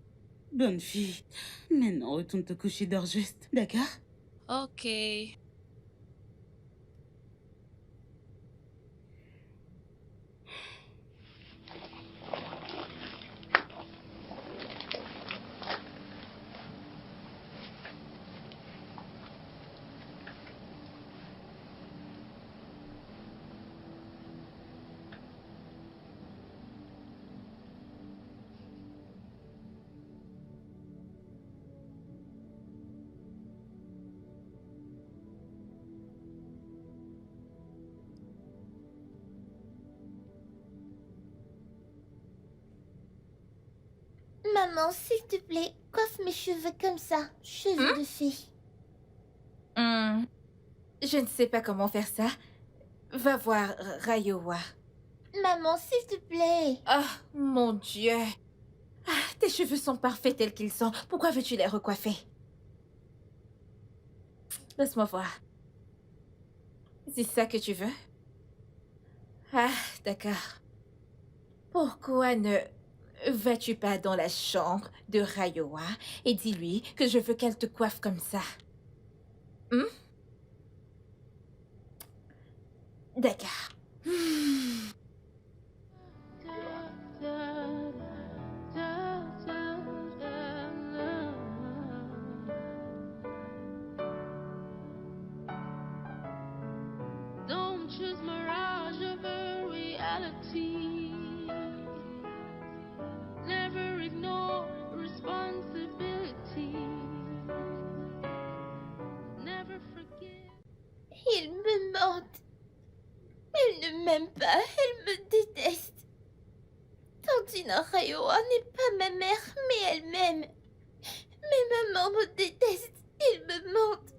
Bonne fille. Maintenant, retourne te coucher, dors juste, d'accord? Ok. Maman, s'il te plaît, coiffe mes cheveux comme ça. Cheveux de fille. Je ne sais pas comment faire ça. Va voir Rayowa. Maman, s'il te plaît. Ah, mon Dieu. Ah, tes cheveux sont parfaits tels qu'ils sont. Pourquoi veux-tu les recoiffer? Laisse-moi voir. C'est ça que tu veux? Ah, d'accord. Pourquoi ne vas-tu pas dans la chambre de Rayowa et dis-lui que je veux qu'elle te coiffe comme ça? D'accord. Don't choose mirage over reality. Never ignore responsibility. Never forget. Il me mente. Elle ne m'aime pas, elle me déteste. Tantina Rayoa n'est pas ma mère, mais elle m'aime. Mais maman me déteste, il me mente.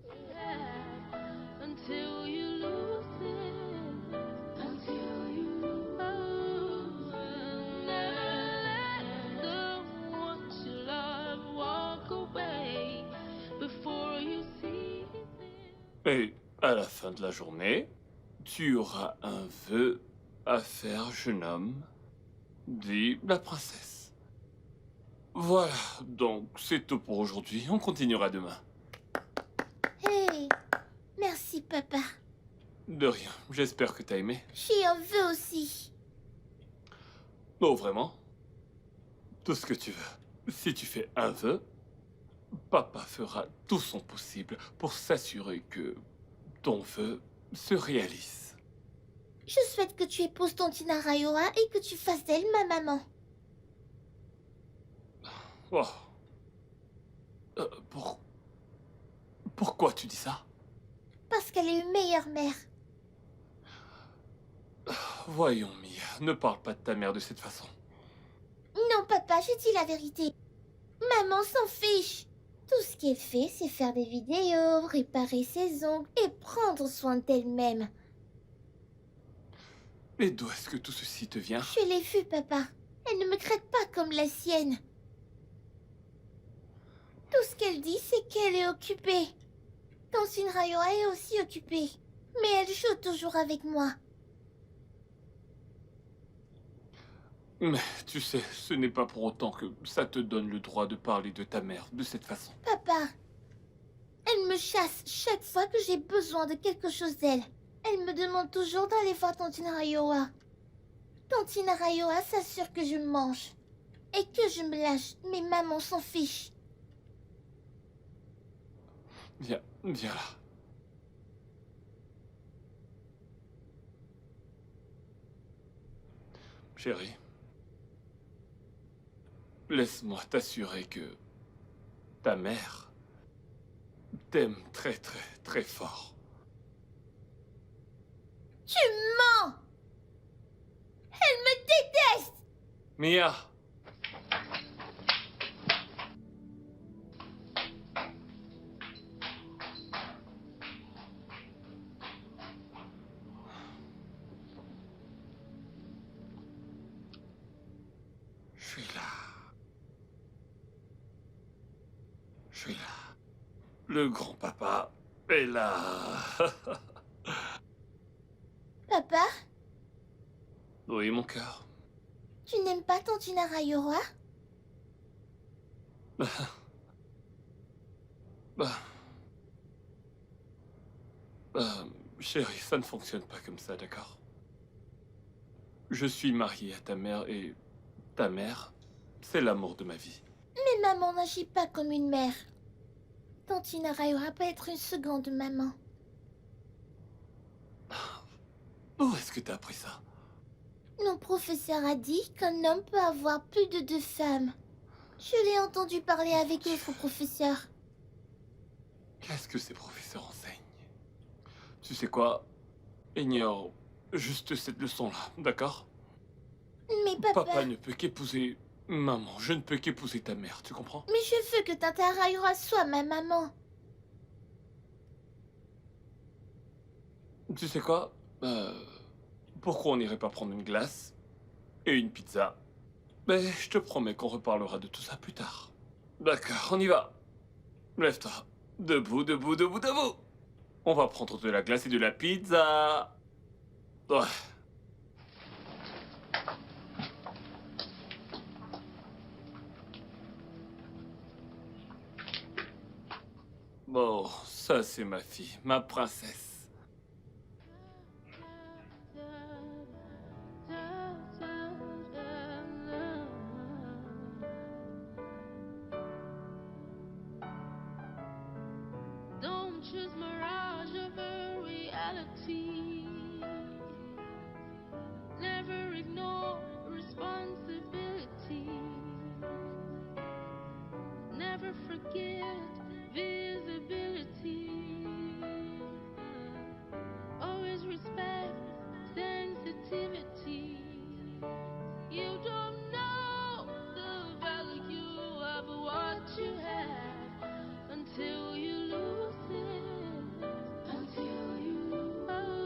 Et à la fin de la journée, tu auras un vœu à faire, jeune homme, dit la princesse. Voilà, donc c'est tout pour aujourd'hui. On continuera demain. Hey, merci papa. De rien, j'espère que t'as aimé. J'ai un vœu aussi. Oh, vraiment? Tout ce que tu veux. Si tu fais un vœu, papa fera tout son possible pour s'assurer que ton vœu se réalise. Je souhaite que tu épouses Tontina Rayoa et que tu fasses d'elle ma maman. Oh. Pourquoi tu dis ça? Parce qu'elle est une meilleure mère. Voyons, Mia, ne parle pas de ta mère de cette façon. Non papa, je dis la vérité. Maman s'en fiche. Tout ce qu'elle fait, c'est faire des vidéos, réparer ses ongles et prendre soin d'elle-même. Et d'où est-ce que tout ceci te vient? Je l'ai vue, papa. Elle ne me traite pas comme la sienne. Tout ce qu'elle dit, c'est qu'elle est occupée. Tantine Rayoa est aussi occupée. Mais elle joue toujours avec moi. Mais tu sais, ce n'est pas pour autant que ça te donne le droit de parler de ta mère de cette façon. Papa, elle me chasse chaque fois que j'ai besoin de quelque chose d'elle. Elle me demande toujours d'aller voir Tantine Rayoa. Tantine Rayoa s'assure que je mange. Et que je me lâche, mais maman s'en fiche. Viens là. Chérie, laisse-moi t'assurer que ta mère t'aime très très très fort. Tu mens! Elle me déteste! Mia! Je suis là. Je suis là. Le grand-papa est là. Papa, Oui, mon cœur. tu n'aimes pas Tantine Rayoa? Bah, chérie, ça ne fonctionne pas comme ça, d'accord? Je suis marié à ta mère et ta mère, c'est l'amour de ma vie. Mais maman n'agit pas comme une mère. Tantine Rayoa peut être une seconde maman. Où est-ce que t'as appris ça? Mon professeur a dit qu'un homme peut avoir plus de 2 femmes. Je l'ai entendu parler avec d'autres professeurs. Qu'est-ce que ces professeurs enseignent? Tu sais quoi? Ignore juste cette leçon-là, d'accord? Mais papa... Papa ne peut qu'épouser maman. Je ne peux qu'épouser ta mère, tu comprends? Mais je veux que Tata Rayoa soit ma maman. Tu sais quoi? Pourquoi on n'irait pas prendre une glace et une pizza? Mais je te promets qu'on reparlera de tout ça plus tard. D'accord, on y va. Lève-toi. Debout, debout, debout, debout. On va prendre de la glace et de la pizza. Ouais. Bon, ça c'est ma fille, ma princesse. Don't choose mirage over reality. Never ignore responsibility. Never forget visibility. Always respect sensitivity. You don't know the value of what you have until you lose it. Until you lose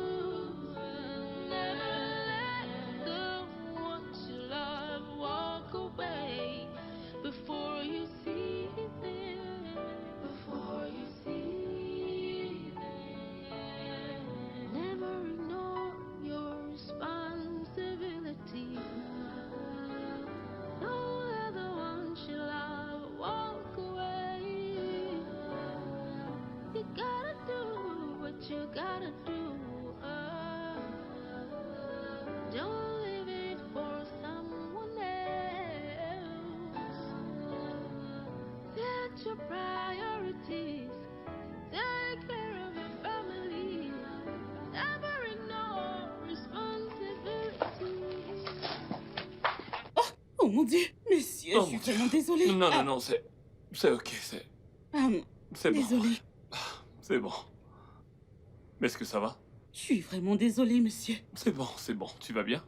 gotta do. Don't leave it for someone else. Set your priorities. Take care of your family. Never ignore responsibilities. Oh mon Dieu, monsieur, Oh, je suis mon Dieu. vraiment désolée. Non, Ah, non, non, c'est ok, c'est bon. désolée. C'est bon. Est-ce que ça va? Je suis vraiment désolée, monsieur. C'est bon, tu vas bien?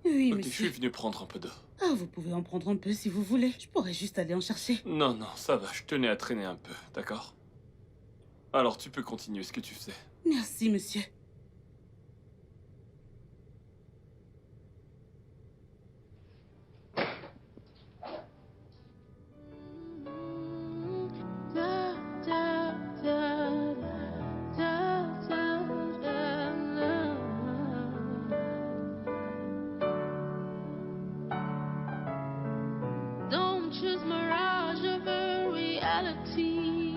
Oui, Ok, je suis monsieur. venu prendre un peu d'eau. Ah, vous pouvez en prendre un peu si vous voulez. Je pourrais juste aller en chercher. Non, non, ça va, je tenais à traîner un peu, d'accord? Alors tu peux continuer ce que tu faisais. Merci, monsieur. Da, da, da, da, da, da, da. Don't choose mirage over reality.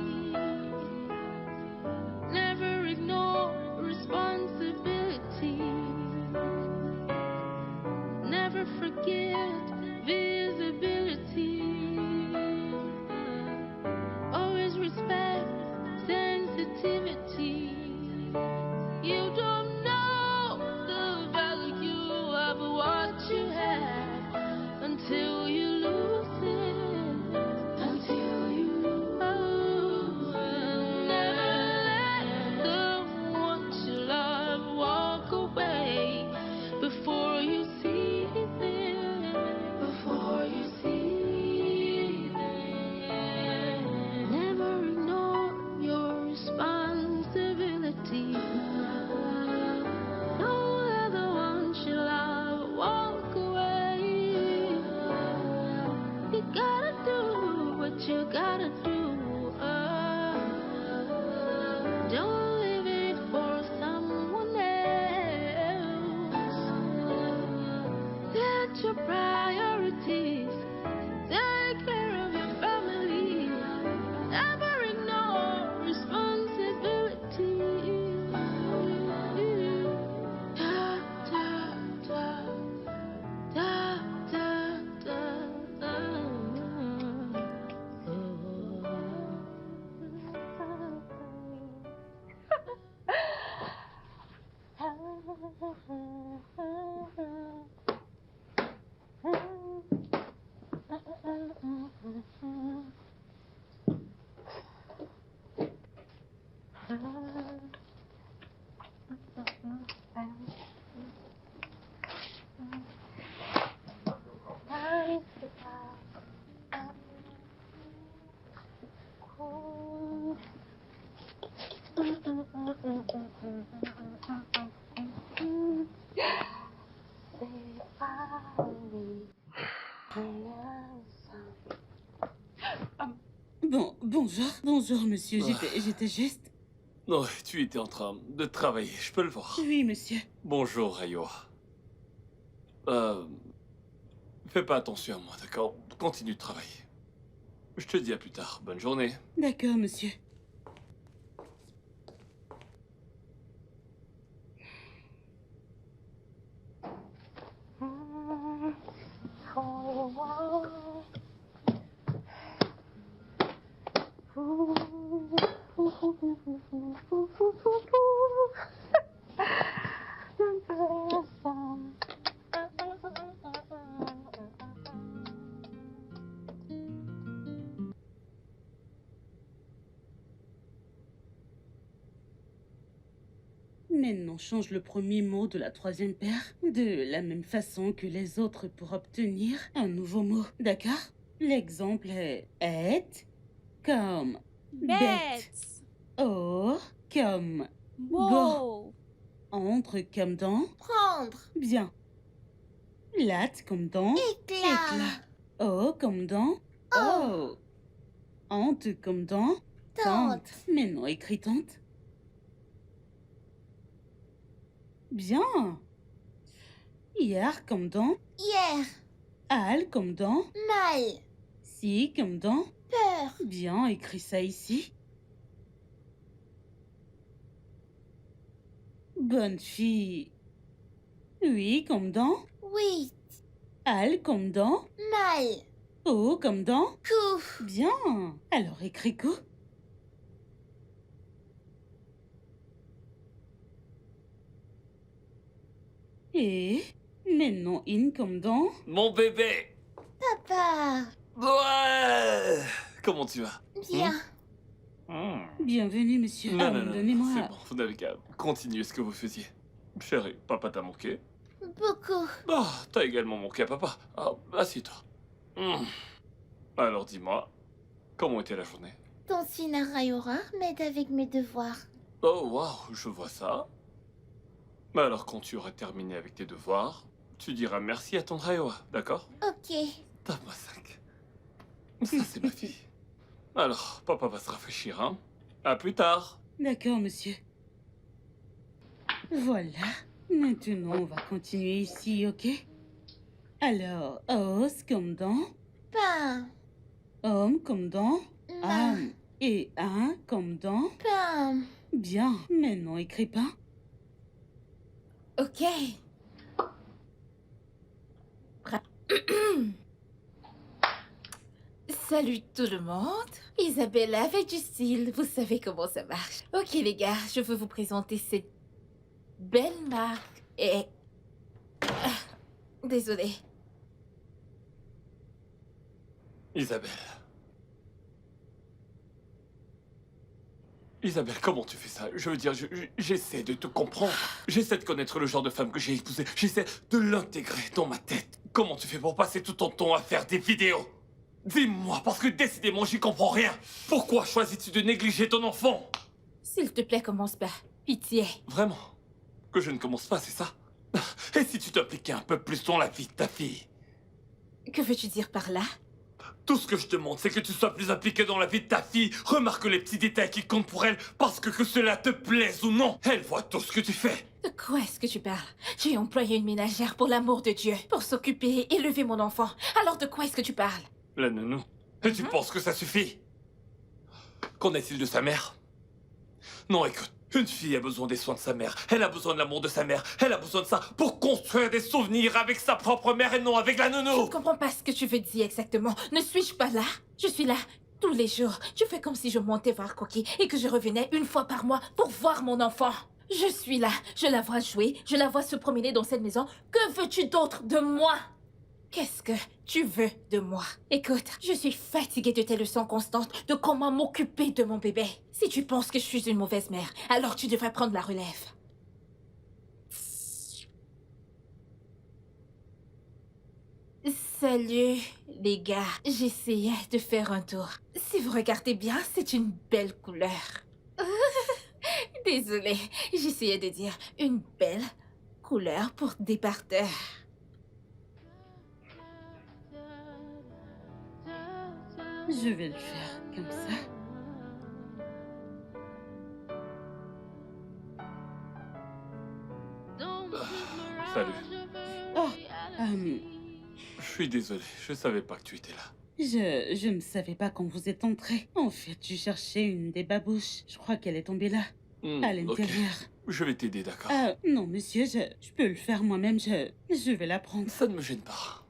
Never ignore responsibility. Never forget visibility. Always respect sensitivity. You don't know the value of what you have until you lose it. Until you never let the one you love walk away before you see them. Before you see them. Never ignore your responsibility. Don't let the one you love walk away. You gotta do what you gotta do. Don't leave it for someone else. Set your priorities. Take care of your family. Never ignore responsibility. Da, da, da, da, da, da, da. Bonjour, monsieur. J'étais juste... Non, tu étais en train de travailler, je peux le voir. Oui, monsieur. Bonjour, Rayua. Fais pas attention à moi, d'accord? Continue de travailler. Je te dis à plus tard. Bonne journée. D'accord, monsieur. Maintenant, change le premier mot de la troisième paire de la même façon que les autres pour obtenir un nouveau mot. D'accord? L'exemple est être comme bête. Or comme Beau. entre comme dans Prendre. bien. Latte comme dans Éclat. Oh comme dans oh. Ante comme dans Tente. Maintenant, écris tente. Bien. Hier comme dans Hier. al comme dans Mal. si comme dans Peur. bien, écris ça ici. Bonne fille. Oui, comme dans. Oui, Al, comme dans. mal. O, comme dans. Coup. Bien. Alors, écris coup. Et maintenant, in, comme dans. Mon bébé! Papa. Ouais! Comment tu vas? Bien. Bienvenue, monsieur. Non, Ah, non, non, donnez-moi. c'est bon, vous n'avez qu'à continuer ce que vous faisiez. Chérie, papa t'a manqué. Beaucoup. Ah, t'as également manqué à papa. Ah, assieds-toi. Alors dis-moi, comment était la journée? Tantine Rayora m'aide avec mes devoirs. Oh, waouh, je vois ça. Mais alors, quand tu auras terminé avec tes devoirs, tu diras merci à ton Rayoa, d'accord? Ok. Tape-moi 5. Ça, c'est ma fille. Alors, papa va se rafraîchir, hein? À plus tard. D'accord, monsieur. Voilà. Maintenant, on va continuer ici, ok? Alors, os comme dans. Pain. Homme comme dans. Ma. Âme. Et un comme dans. Pain. Bien. Maintenant, écris pas. Ok. Salut tout le monde. Isabella avec du style, vous savez comment ça marche. Ok les gars, je veux vous présenter cette belle marque et... Désolée. Isabelle. Isabelle, comment tu fais ça? Je veux dire, j'essaie de te comprendre. J'essaie de connaître le genre de femme que j'ai épousée. J'essaie de l'intégrer dans ma tête. Comment tu fais pour passer tout ton temps à faire des vidéos? Dis-moi, parce que décidément, j'y comprends rien. Pourquoi choisis-tu de négliger ton enfant? S'il te plaît, commence pas. Pitié. Vraiment? Que je ne commence pas, c'est ça? Et si tu t'impliquais un peu plus dans la vie de ta fille? Que veux-tu dire par là? Tout ce que je demande, c'est que tu sois plus impliqué dans la vie de ta fille. Remarque les petits détails qui comptent pour elle, parce que cela te plaise ou non, elle voit tout ce que tu fais. De quoi est-ce que tu parles? J'ai employé une ménagère pour l'amour de Dieu, pour s'occuper et élever mon enfant. Alors de quoi est-ce que tu parles? La nounou. Et tu penses que ça suffit? Qu'en est-il de sa mère? Non, écoute. Une fille a besoin des soins de sa mère. Elle a besoin de l'amour de sa mère. Elle a besoin de ça pour construire des souvenirs avec sa propre mère et non avec la Je nounou. ne comprends pas ce que tu veux dire exactement. Ne suis-je pas là? Je suis là tous les jours. Tu fais comme si je montais voir Coquille et que je revenais une fois par mois pour voir mon enfant. Je suis là, je la vois jouer, je la vois se promener dans cette maison. Que veux-tu d'autre de moi? Qu'est-ce que tu veux de moi? Écoute, je suis fatiguée de tes leçons constantes de comment m'occuper de mon bébé. Si tu penses que je suis une mauvaise mère, alors tu devrais prendre la relève. Salut, les gars. J'essayais de faire un tour. Si vous regardez bien, c'est une belle couleur. Désolée, j'essayais de dire une belle couleur pour départeur. Je vais le faire comme ça. Salut. Oh, Je suis désolé, je savais pas que tu étais là. je ne savais pas quand vous êtes entré. En fait, je cherchais une des babouches. Je crois qu'elle est tombée là, à Ok. l'intérieur. Je vais t'aider, d'accord? Non, monsieur, je peux le faire moi-même. Je vais la prendre. Ça ne me gêne pas.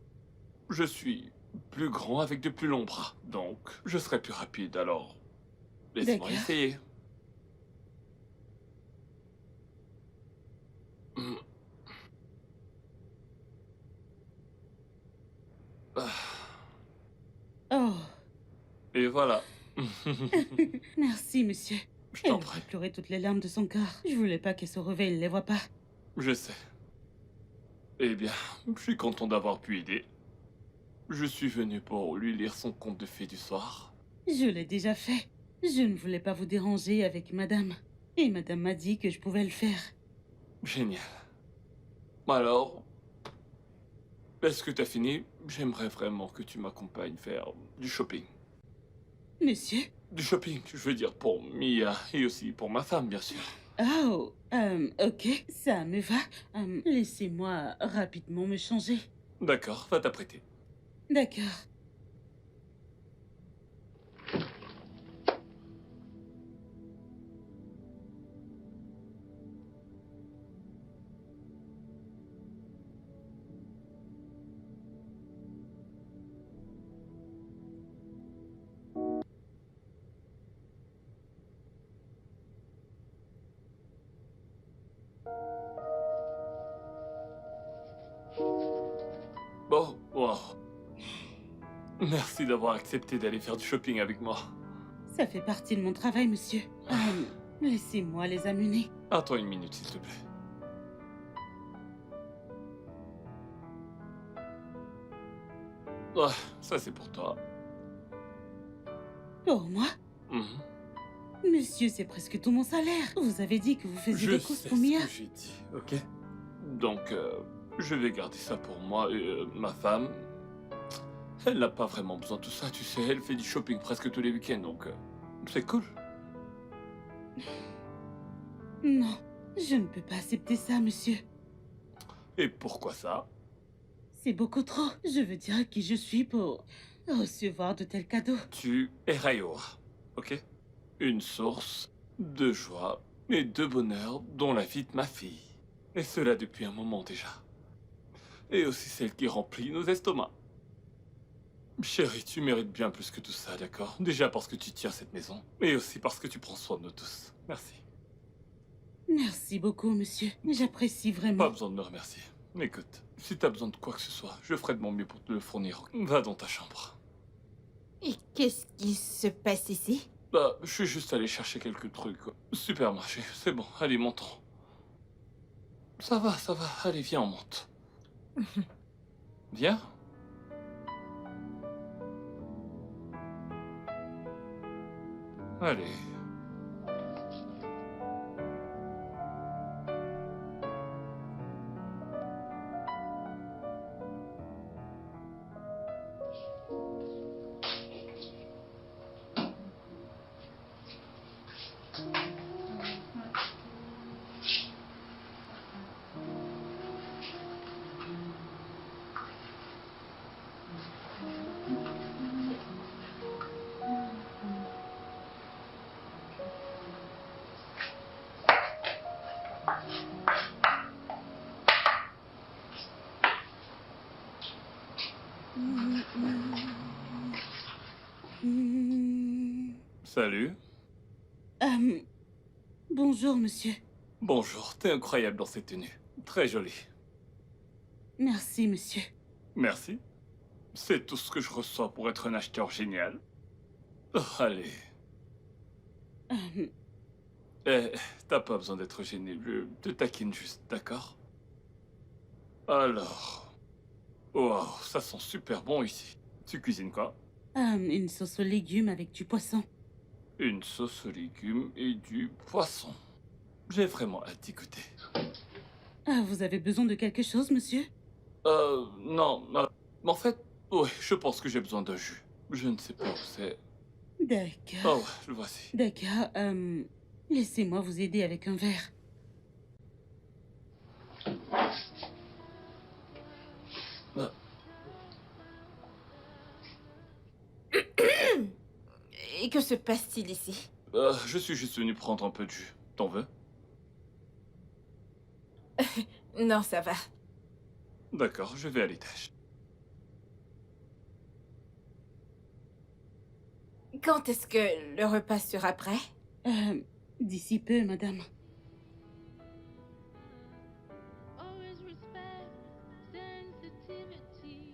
Je suis plus grand avec de plus longs bras, donc je serai plus rapide, alors laisse-moi D'accord. essayer. Hmm. Ah, Oh, et voilà. merci, monsieur. Je Elle t'en aurait prie. pleuré toutes les larmes de son corps. Je voulais pas qu'elle se réveille, elle les voit pas. Je sais. Eh bien, je suis content d'avoir pu aider. Je suis venu pour lui lire son conte de fées du soir. Je l'ai déjà fait. Je ne voulais pas vous déranger avec madame. Et madame m'a dit que je pouvais le faire. Génial. Alors, est-ce que t'as fini? J'aimerais vraiment que tu m'accompagnes faire du shopping. Monsieur? Du shopping, je veux dire pour Mia et aussi pour ma femme, bien sûr. Oh, ok, ça me va. Laissez-moi rapidement me changer. D'accord, va t'apprêter. D'accord. Merci d'avoir accepté d'aller faire du shopping avec moi. Ça fait partie de mon travail, monsieur. Laissez-moi les amener. Attends une minute, s'il te plaît. Ouais, ça c'est pour toi. Pour moi? Mhm. Monsieur, c'est presque tout mon salaire. Vous avez dit que vous faisiez Je des sais courses ce combien? que j'ai dit, ok? Donc, je vais garder ça pour moi et ma femme. Elle n'a pas vraiment besoin de tout ça, tu sais. Elle fait du shopping presque tous les week-ends, donc c'est cool. Non, je ne peux pas accepter ça, monsieur. Et pourquoi ça? C'est beaucoup trop. Je veux dire qui je suis pour recevoir de tels cadeaux. Tu es Raiora, ok? Une source de joie et de bonheur dans la vie de ma fille. Et cela depuis un moment déjà. Et aussi celle qui remplit nos estomacs. Chérie, tu mérites bien plus que tout ça, d'accord? Déjà parce que tu tiens cette maison, et aussi parce que tu prends soin de nous tous. Merci. Merci beaucoup, monsieur. J'apprécie Pas vraiment. besoin de me remercier. Écoute, si t'as besoin de quoi que ce soit, je ferai de mon mieux pour te le fournir. Va dans ta chambre. Et qu'est-ce qui se passe ici? Bah, je suis juste allé chercher quelques trucs. Supermarché, c'est bon, allez, montons. Ça va, allez, viens, on monte. Viens. Allez. Salut. Bonjour, monsieur. Bonjour, t'es incroyable dans cette tenue. Très jolie. Merci, monsieur. Merci. C'est tout ce que je reçois pour être un acheteur génial. Oh, allez. Eh, t'as pas besoin d'être gêné, je te taquine juste, d'accord? Alors... Wow, ça sent super bon ici. Tu cuisines quoi? Une sauce aux légumes avec du poisson. Une sauce aux légumes et du poisson. J'ai vraiment hâte d'y goûter. Vous avez besoin de quelque chose, monsieur? Non. En fait, oui, je pense que j'ai besoin d'un jus. Je ne sais pas où c'est. D'accord. Oh, ouais, le voici. D'accord, laissez-moi vous aider avec un verre. Et que se passe-t-il ici? Je suis juste venu prendre un peu de jus. T'en veux? Non, ça va. D'accord, je vais à l'étage. Quand est-ce que le repas sera prêt? D'ici peu, madame. Always respect sensitivity.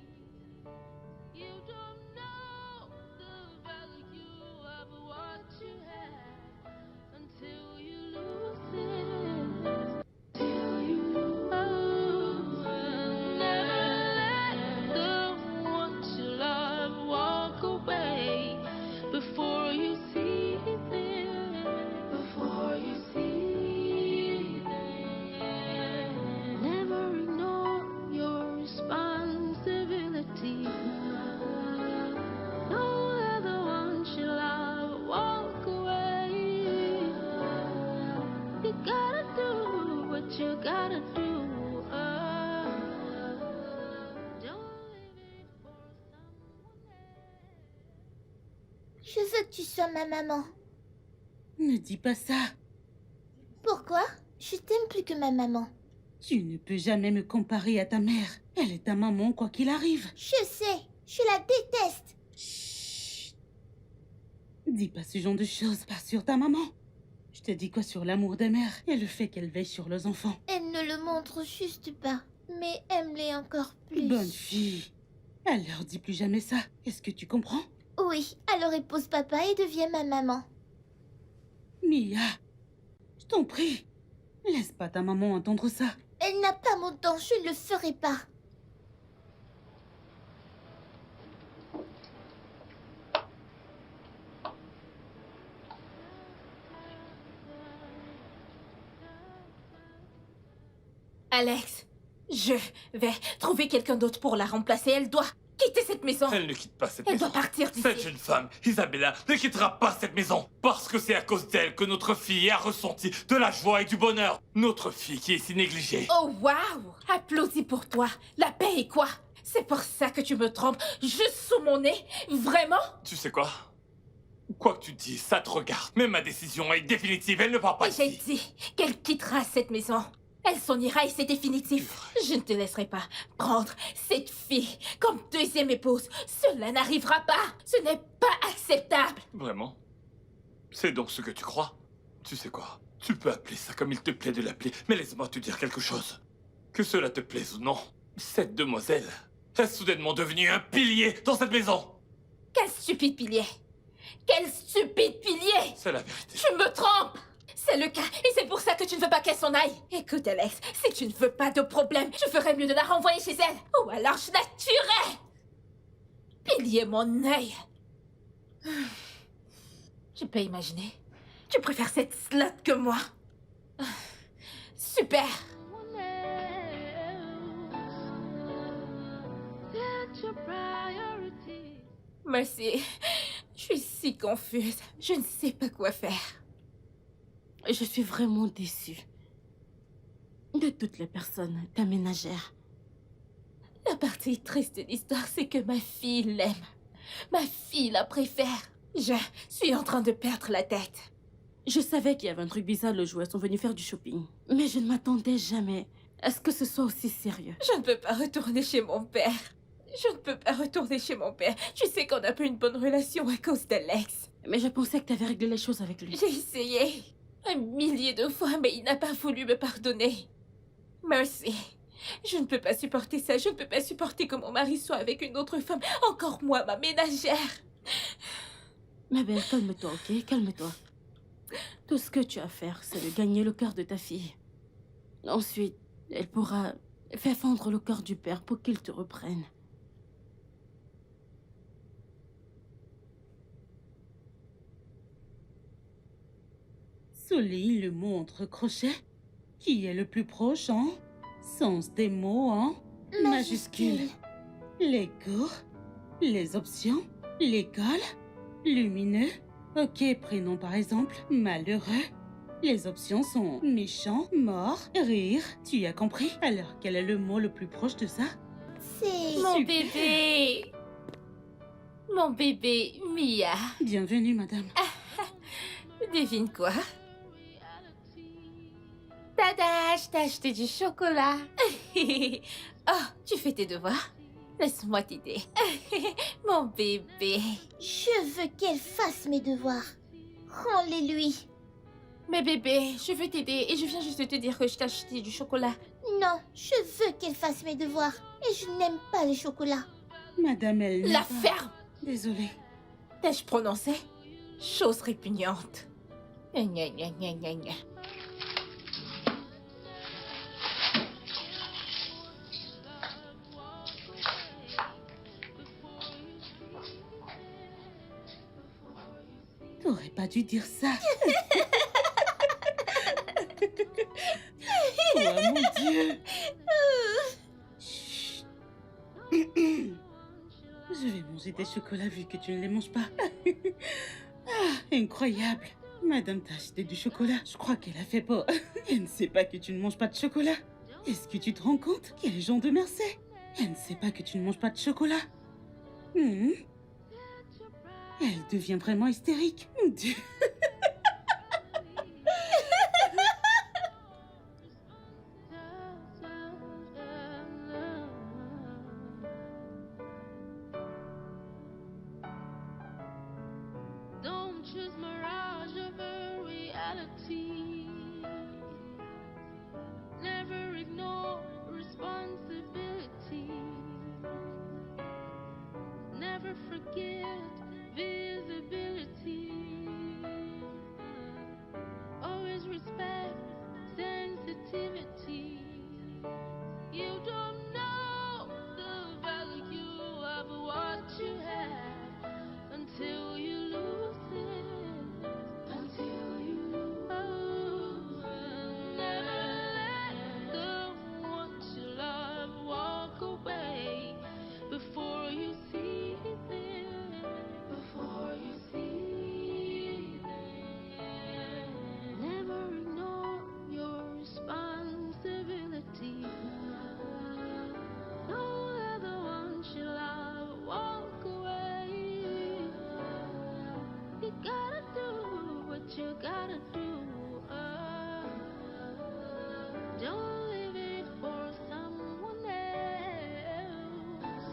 You don't know the value of what you have until you lose it. Till you lose it. Never let the one you love walk away before you see them. Before you see them. Never ignore your responsibility. Don't let the one you love walk away. You gotta do what you gotta do. Don't leave it for someone else. Je veux que tu sois ma maman. Ne dis pas ça. Pourquoi? Je t'aime plus que ma maman. Tu ne peux jamais me comparer à ta mère. Elle est ta maman, quoi qu'il arrive. Je sais, je la déteste. Chut. Dis pas ce genre de choses, pas sur ta maman. Je te dis quoi sur l'amour des mères et le fait qu'elles veillent sur leurs enfants. Elle ne le montre juste pas, mais aime-les encore plus. Bonne fille. Alors dis plus jamais ça. Est-ce que tu comprends? Oui, alors épouse papa et deviens ma maman. Mia, je t'en prie. Laisse pas ta maman entendre ça. Elle n'a pas mon temps, je ne le ferai pas. Alex, je vais trouver quelqu'un d'autre pour la remplacer. Elle doit quitter cette maison. Elle ne quitte pas cette Elle maison. doit partir d'ici. Cette jeune femme, Isabella, ne quittera pas cette maison. Parce que c'est à cause d'elle que notre fille a ressenti de la joie et du bonheur. Notre fille qui est si négligée. Oh, waouh! Applaudis pour toi. La paix est quoi? C'est pour ça que tu me trompes juste sous mon nez? Vraiment? Tu sais quoi? Quoi que tu dises, ça te regarde. Mais ma décision est définitive, elle ne part pas Et j'ai ici. dit qu'elle quittera cette maison. Elle s'en ira et c'est définitif. Je ne te laisserai pas prendre cette fille comme deuxième épouse. Cela n'arrivera pas. Ce n'est pas acceptable. Vraiment? C'est donc ce que tu crois? Tu sais quoi? Tu peux appeler ça comme il te plaît de l'appeler, mais laisse-moi te dire quelque chose. Que cela te plaise ou non, cette demoiselle est soudainement devenue un pilier dans cette maison. Quel stupide pilier. Quel stupide pilier. C'est la vérité. Tu me trompes. C'est le cas, et c'est pour ça que tu ne veux pas qu'elle s'en aille. Écoute, Alex, si tu ne veux pas de problème, je ferais mieux de la renvoyer chez elle. Ou alors je la tuerais. Pilier mon œil. Je peux imaginer. Tu préfères cette slut que moi. Super. Get your priorities. Merci. Je suis si confuse. Je ne sais pas quoi faire. Je suis vraiment déçue de toutes les personnes, ta ménagère. La partie triste de l'histoire, c'est que ma fille l'aime. Ma fille la préfère. Je suis en train de perdre la tête. Je savais qu'il y avait un truc bizarre, le joueur sont venus faire du shopping. Mais je ne m'attendais jamais à ce que ce soit aussi sérieux. Je ne peux pas retourner chez mon père. Je ne peux pas retourner chez mon père. Tu sais qu'on n'a pas une bonne relation à cause d'Alex. Mais je pensais que tu avais réglé les choses avec lui. J'ai essayé 1 000 de fois, mais il n'a pas voulu me pardonner. Merci. Je ne peux pas supporter ça. Je ne peux pas supporter que mon mari soit avec une autre femme. Encore moi, ma ménagère. Ma belle, calme-toi, ok? Calme-toi. Tout ce que tu as à faire, c'est de gagner le cœur de ta fille. Ensuite, elle pourra faire fondre le cœur du père pour qu'il te reprenne. Souligne le mot entre crochets. Qui est le plus proche, hein? Sens des mots, hein? Majuscule. L'ego. Les options. L'école. Lumineux. Ok, prénom par exemple. Malheureux. Les options sont méchant, mort, rire. Tu as compris? Alors, quel est le mot le plus proche de ça? C'est... Mon Super. bébé. Mon bébé, Mia. Bienvenue, madame. Devine quoi? Tada, je t'ai acheté du chocolat. Oh, tu fais tes devoirs? Laisse-moi t'aider. Mon bébé. Je veux qu'elle fasse mes devoirs. Rends-les-lui. Mais bébé, je veux t'aider et je viens juste de te dire que je t'ai acheté du chocolat. Non, je veux qu'elle fasse mes devoirs. Et je n'aime pas le chocolat. Madame, elle n'a La pas- ferme! Désolée. T'ai-je prononcé? Chose répugnante. Gna gna gna gna gna gna. T'aurais pas dû dire ça. Oh mon Dieu. Chut. Je vais manger des chocolats vu que tu ne les manges pas. Ah, incroyable. Madame t'a acheté du chocolat. Je crois qu'elle a fait pas. Elle ne sait pas que tu ne manges pas de chocolat. Est-ce que tu te rends compte? Quel genre de mère c'est? Elle ne sait pas que tu ne manges pas de chocolat. Elle devient vraiment hystérique. Dieu. Don't choose mirage over reality. Never ignore responsibility. forget visibility. Always respect sensitivity. You don't know the value of what you have until you lose it. Until you lose it. Never let go once you love, walk away before you see it. Before you see it. Never ignore your responsibility. Don't let the ones you love walk away. You gotta do what you gotta do. Don't leave it for someone else.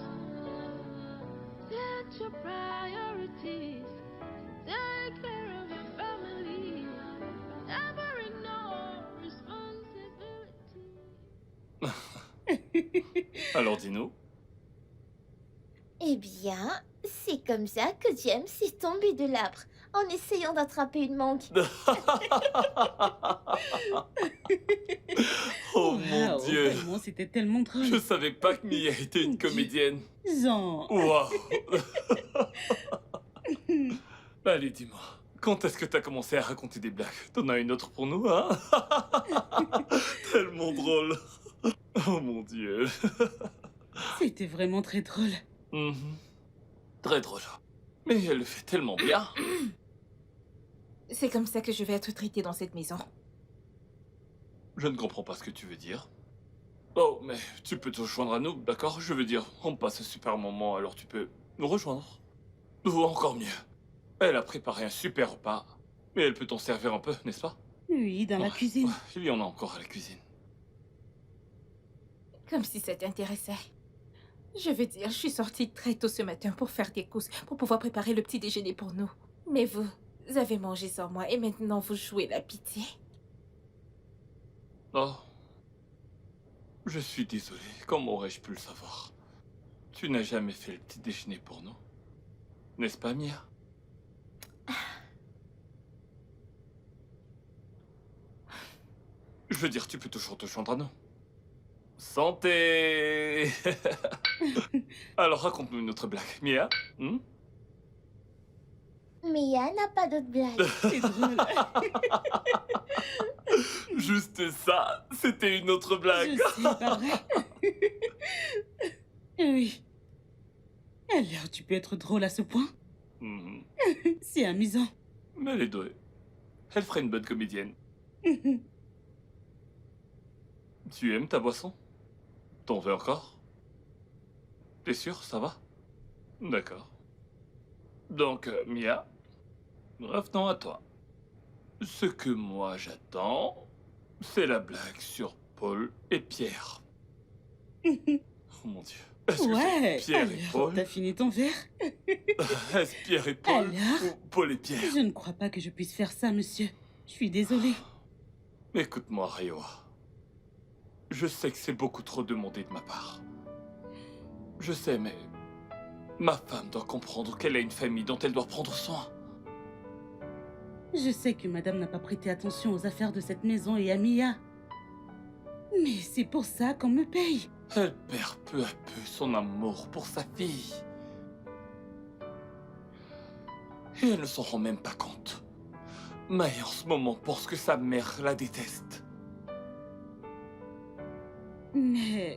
Set your priorities. Take care of your family. Never ignore responsibility. Alors dis-nous. Eh bien, c'est comme ça que James est tombé de l'arbre en essayant d'attraper une mangue. Oh mon Waouh, Dieu. vraiment, c'était tellement drôle. Je savais pas que Mia était une comédienne. Jean. Waouh. Allez, dis-moi. Quand est-ce que t'as commencé à raconter des blagues? T'en as une autre pour nous, hein? Tellement drôle. Oh mon Dieu. C'était vraiment très drôle. Mhm. Très drôle. Mais elle le fait tellement bien. C'est comme ça que je vais être traitée dans cette maison. Je ne comprends pas ce que tu veux dire. Oh, mais tu peux te joindre à nous, d'accord? Je veux dire, on passe un super moment, alors tu peux nous rejoindre. Ou encore mieux. Elle a préparé un super repas. Mais elle peut t'en servir un peu, n'est-ce pas? Oui, dans la Ouais, cuisine. ouais, il y en a encore à la cuisine. Comme si ça t'intéressait. Je veux dire, je suis sortie très tôt ce matin pour faire des courses, pour pouvoir préparer le petit déjeuner pour nous. Mais vous avez mangé sans moi et maintenant vous jouez la pitié. Oh. Je suis désolé. Comment aurais-je pu le savoir? Tu n'as jamais fait le petit déjeuner pour nous. N'est-ce pas, Mia? Je veux dire, tu peux toujours te joindre à nous. Santé. Alors, raconte-nous une autre blague. Mia? Mia n'a pas d'autre blague. C'est drôle. Juste ça, c'était une autre blague. Je sais, pas vrai. Oui. Alors, tu peux être drôle à ce point? Mhm. C'est amusant. Mais les deux, elle ferait une bonne comédienne. Tu aimes ta boisson? T'en veux encore? T'es sûr, ça va? D'accord. Donc, Mia, revenons à toi. Ce que moi j'attends, c'est la blague sur Paul et Pierre. Oh mon Dieu. Est-ce que Ouais. c'est Pierre et Alors, Paul? t'as fini ton verre? Est-ce Pierre et Paul Alors? ou Paul et Pierre? Je ne crois pas que je puisse faire ça, monsieur. Je suis désolée. Écoute-moi, Ryoa. Je sais que c'est beaucoup trop demandé de ma part. Je sais, mais ma femme doit comprendre qu'elle a une famille dont elle doit prendre soin. Je sais que madame n'a pas prêté attention aux affaires de cette maison et à Mia. Mais c'est pour ça qu'on me paye. Elle perd peu à peu son amour pour sa fille. Et elle ne s'en rend même pas compte. Mai en ce moment pense que sa mère la déteste. Mais...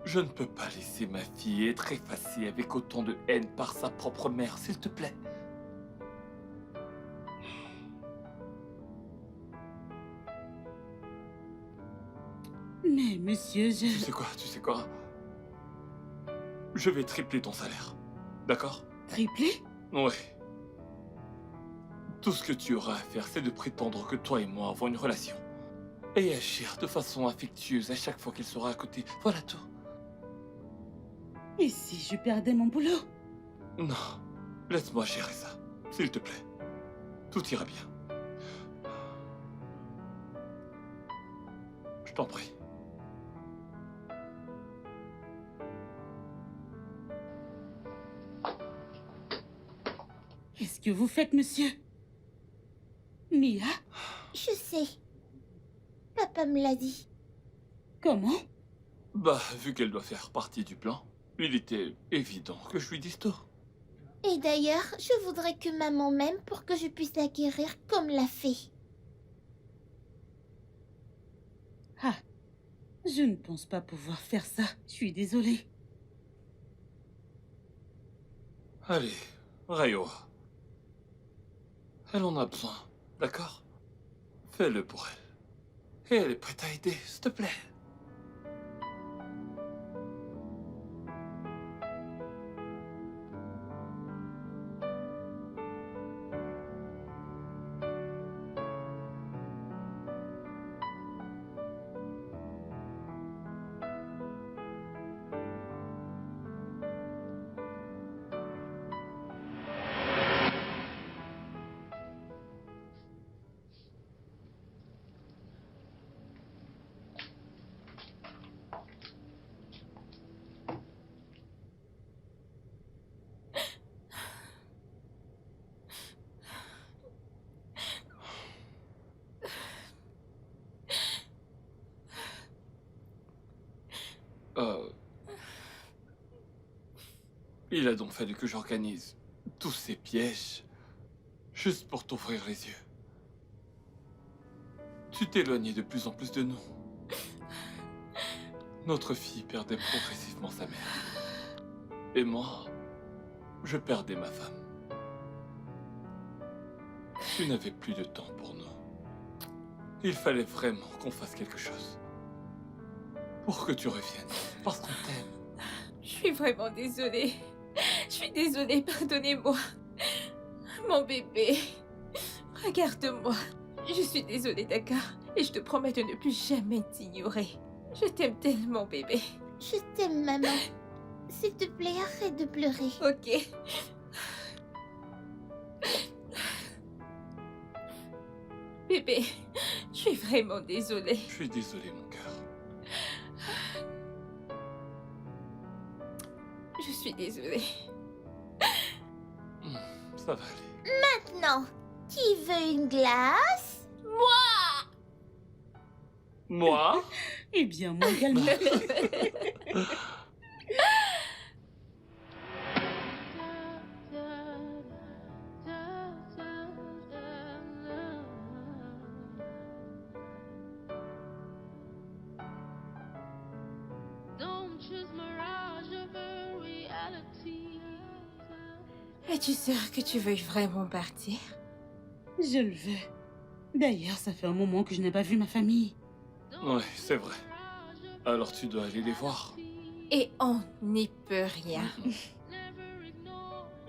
Je ne peux pas laisser ma fille être effacée avec autant de haine par sa propre mère, s'il te plaît. Mais monsieur, Tu sais quoi? Je vais tripler ton salaire. D'accord? Triplé? Ouais. Tout ce que tu auras à faire, c'est de prétendre que toi et moi avons une relation. Et agir de façon affectueuse à chaque fois qu'elle sera à côté. Voilà tout. Et si je perdais mon boulot? Non. Laisse-moi gérer ça. S'il te plaît. Tout ira bien. Je t'en prie. Qu'est-ce que vous faites, monsieur? Mia? Je sais. Papa me l'a dit. Comment? Bah, vu qu'elle doit faire partie du plan, il était évident que je lui dise tout. Et d'ailleurs, je voudrais que maman m'aime pour que je puisse la guérir comme la fée. Ah, je ne pense pas pouvoir faire ça. Je suis désolée. Allez, Rayo. Elle en a besoin, d'accord? Fais-le pour elle. Et elle est prête à aider, s'il te plaît. Il a donc fallu que j'organise tous ces pièges juste pour t'ouvrir les yeux. Tu t'éloignais de plus en plus de nous. Notre fille perdait progressivement sa mère. Et moi, je perdais ma femme. Tu n'avais plus de temps pour nous. Il fallait vraiment qu'on fasse quelque chose. Pour que tu reviennes, parce qu'on t'aime. Je suis vraiment désolée. Je suis désolée, pardonnez-moi. Mon bébé. Regarde-moi. Je suis désolée, d'accord? Et je te promets de ne plus jamais t'ignorer. Je t'aime tellement, bébé. Je t'aime, maman. S'il te plaît, arrête de pleurer. Ok. Bébé, je suis vraiment désolée. Je suis désolé, mon cœur. Je suis désolée. Ça va aller. Maintenant, qui veut une glace? Moi? Eh bien, moi également. Don't choose mirage over reality. Es-tu sûre que tu veux vraiment partir? Je le veux. D'ailleurs, ça fait un moment que je n'ai pas vu ma famille. Ouais, c'est vrai. Alors tu dois aller les voir. Et on n'y peut rien.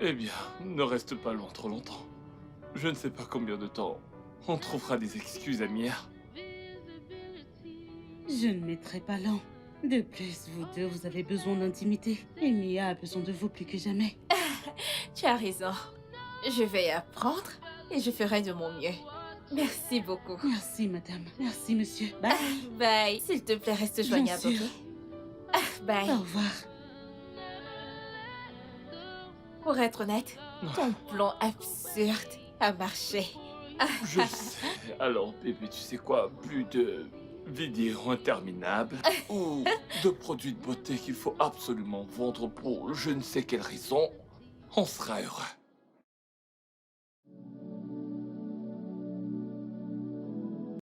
Eh bien, ne reste pas loin trop longtemps. Je ne sais pas combien de temps on trouvera des excuses à Mia. Je ne mettrai pas lent. De plus, vous deux, vous avez besoin d'intimité. Et Mia a besoin de vous plus que jamais. Tu as raison. Je vais apprendre et je ferai de mon mieux. Merci beaucoup. Merci, madame. Merci, monsieur. Bye. Bye. S'il te plaît, reste joignable, Bien sûr. ok? Bye. Au revoir. Pour être honnête, ton plan absurde a marché. Je sais. Alors, bébé, tu sais quoi? Plus de vidéos interminables ou de produits de beauté qu'il faut absolument vendre pour je ne sais quelle raison. On sera heureux.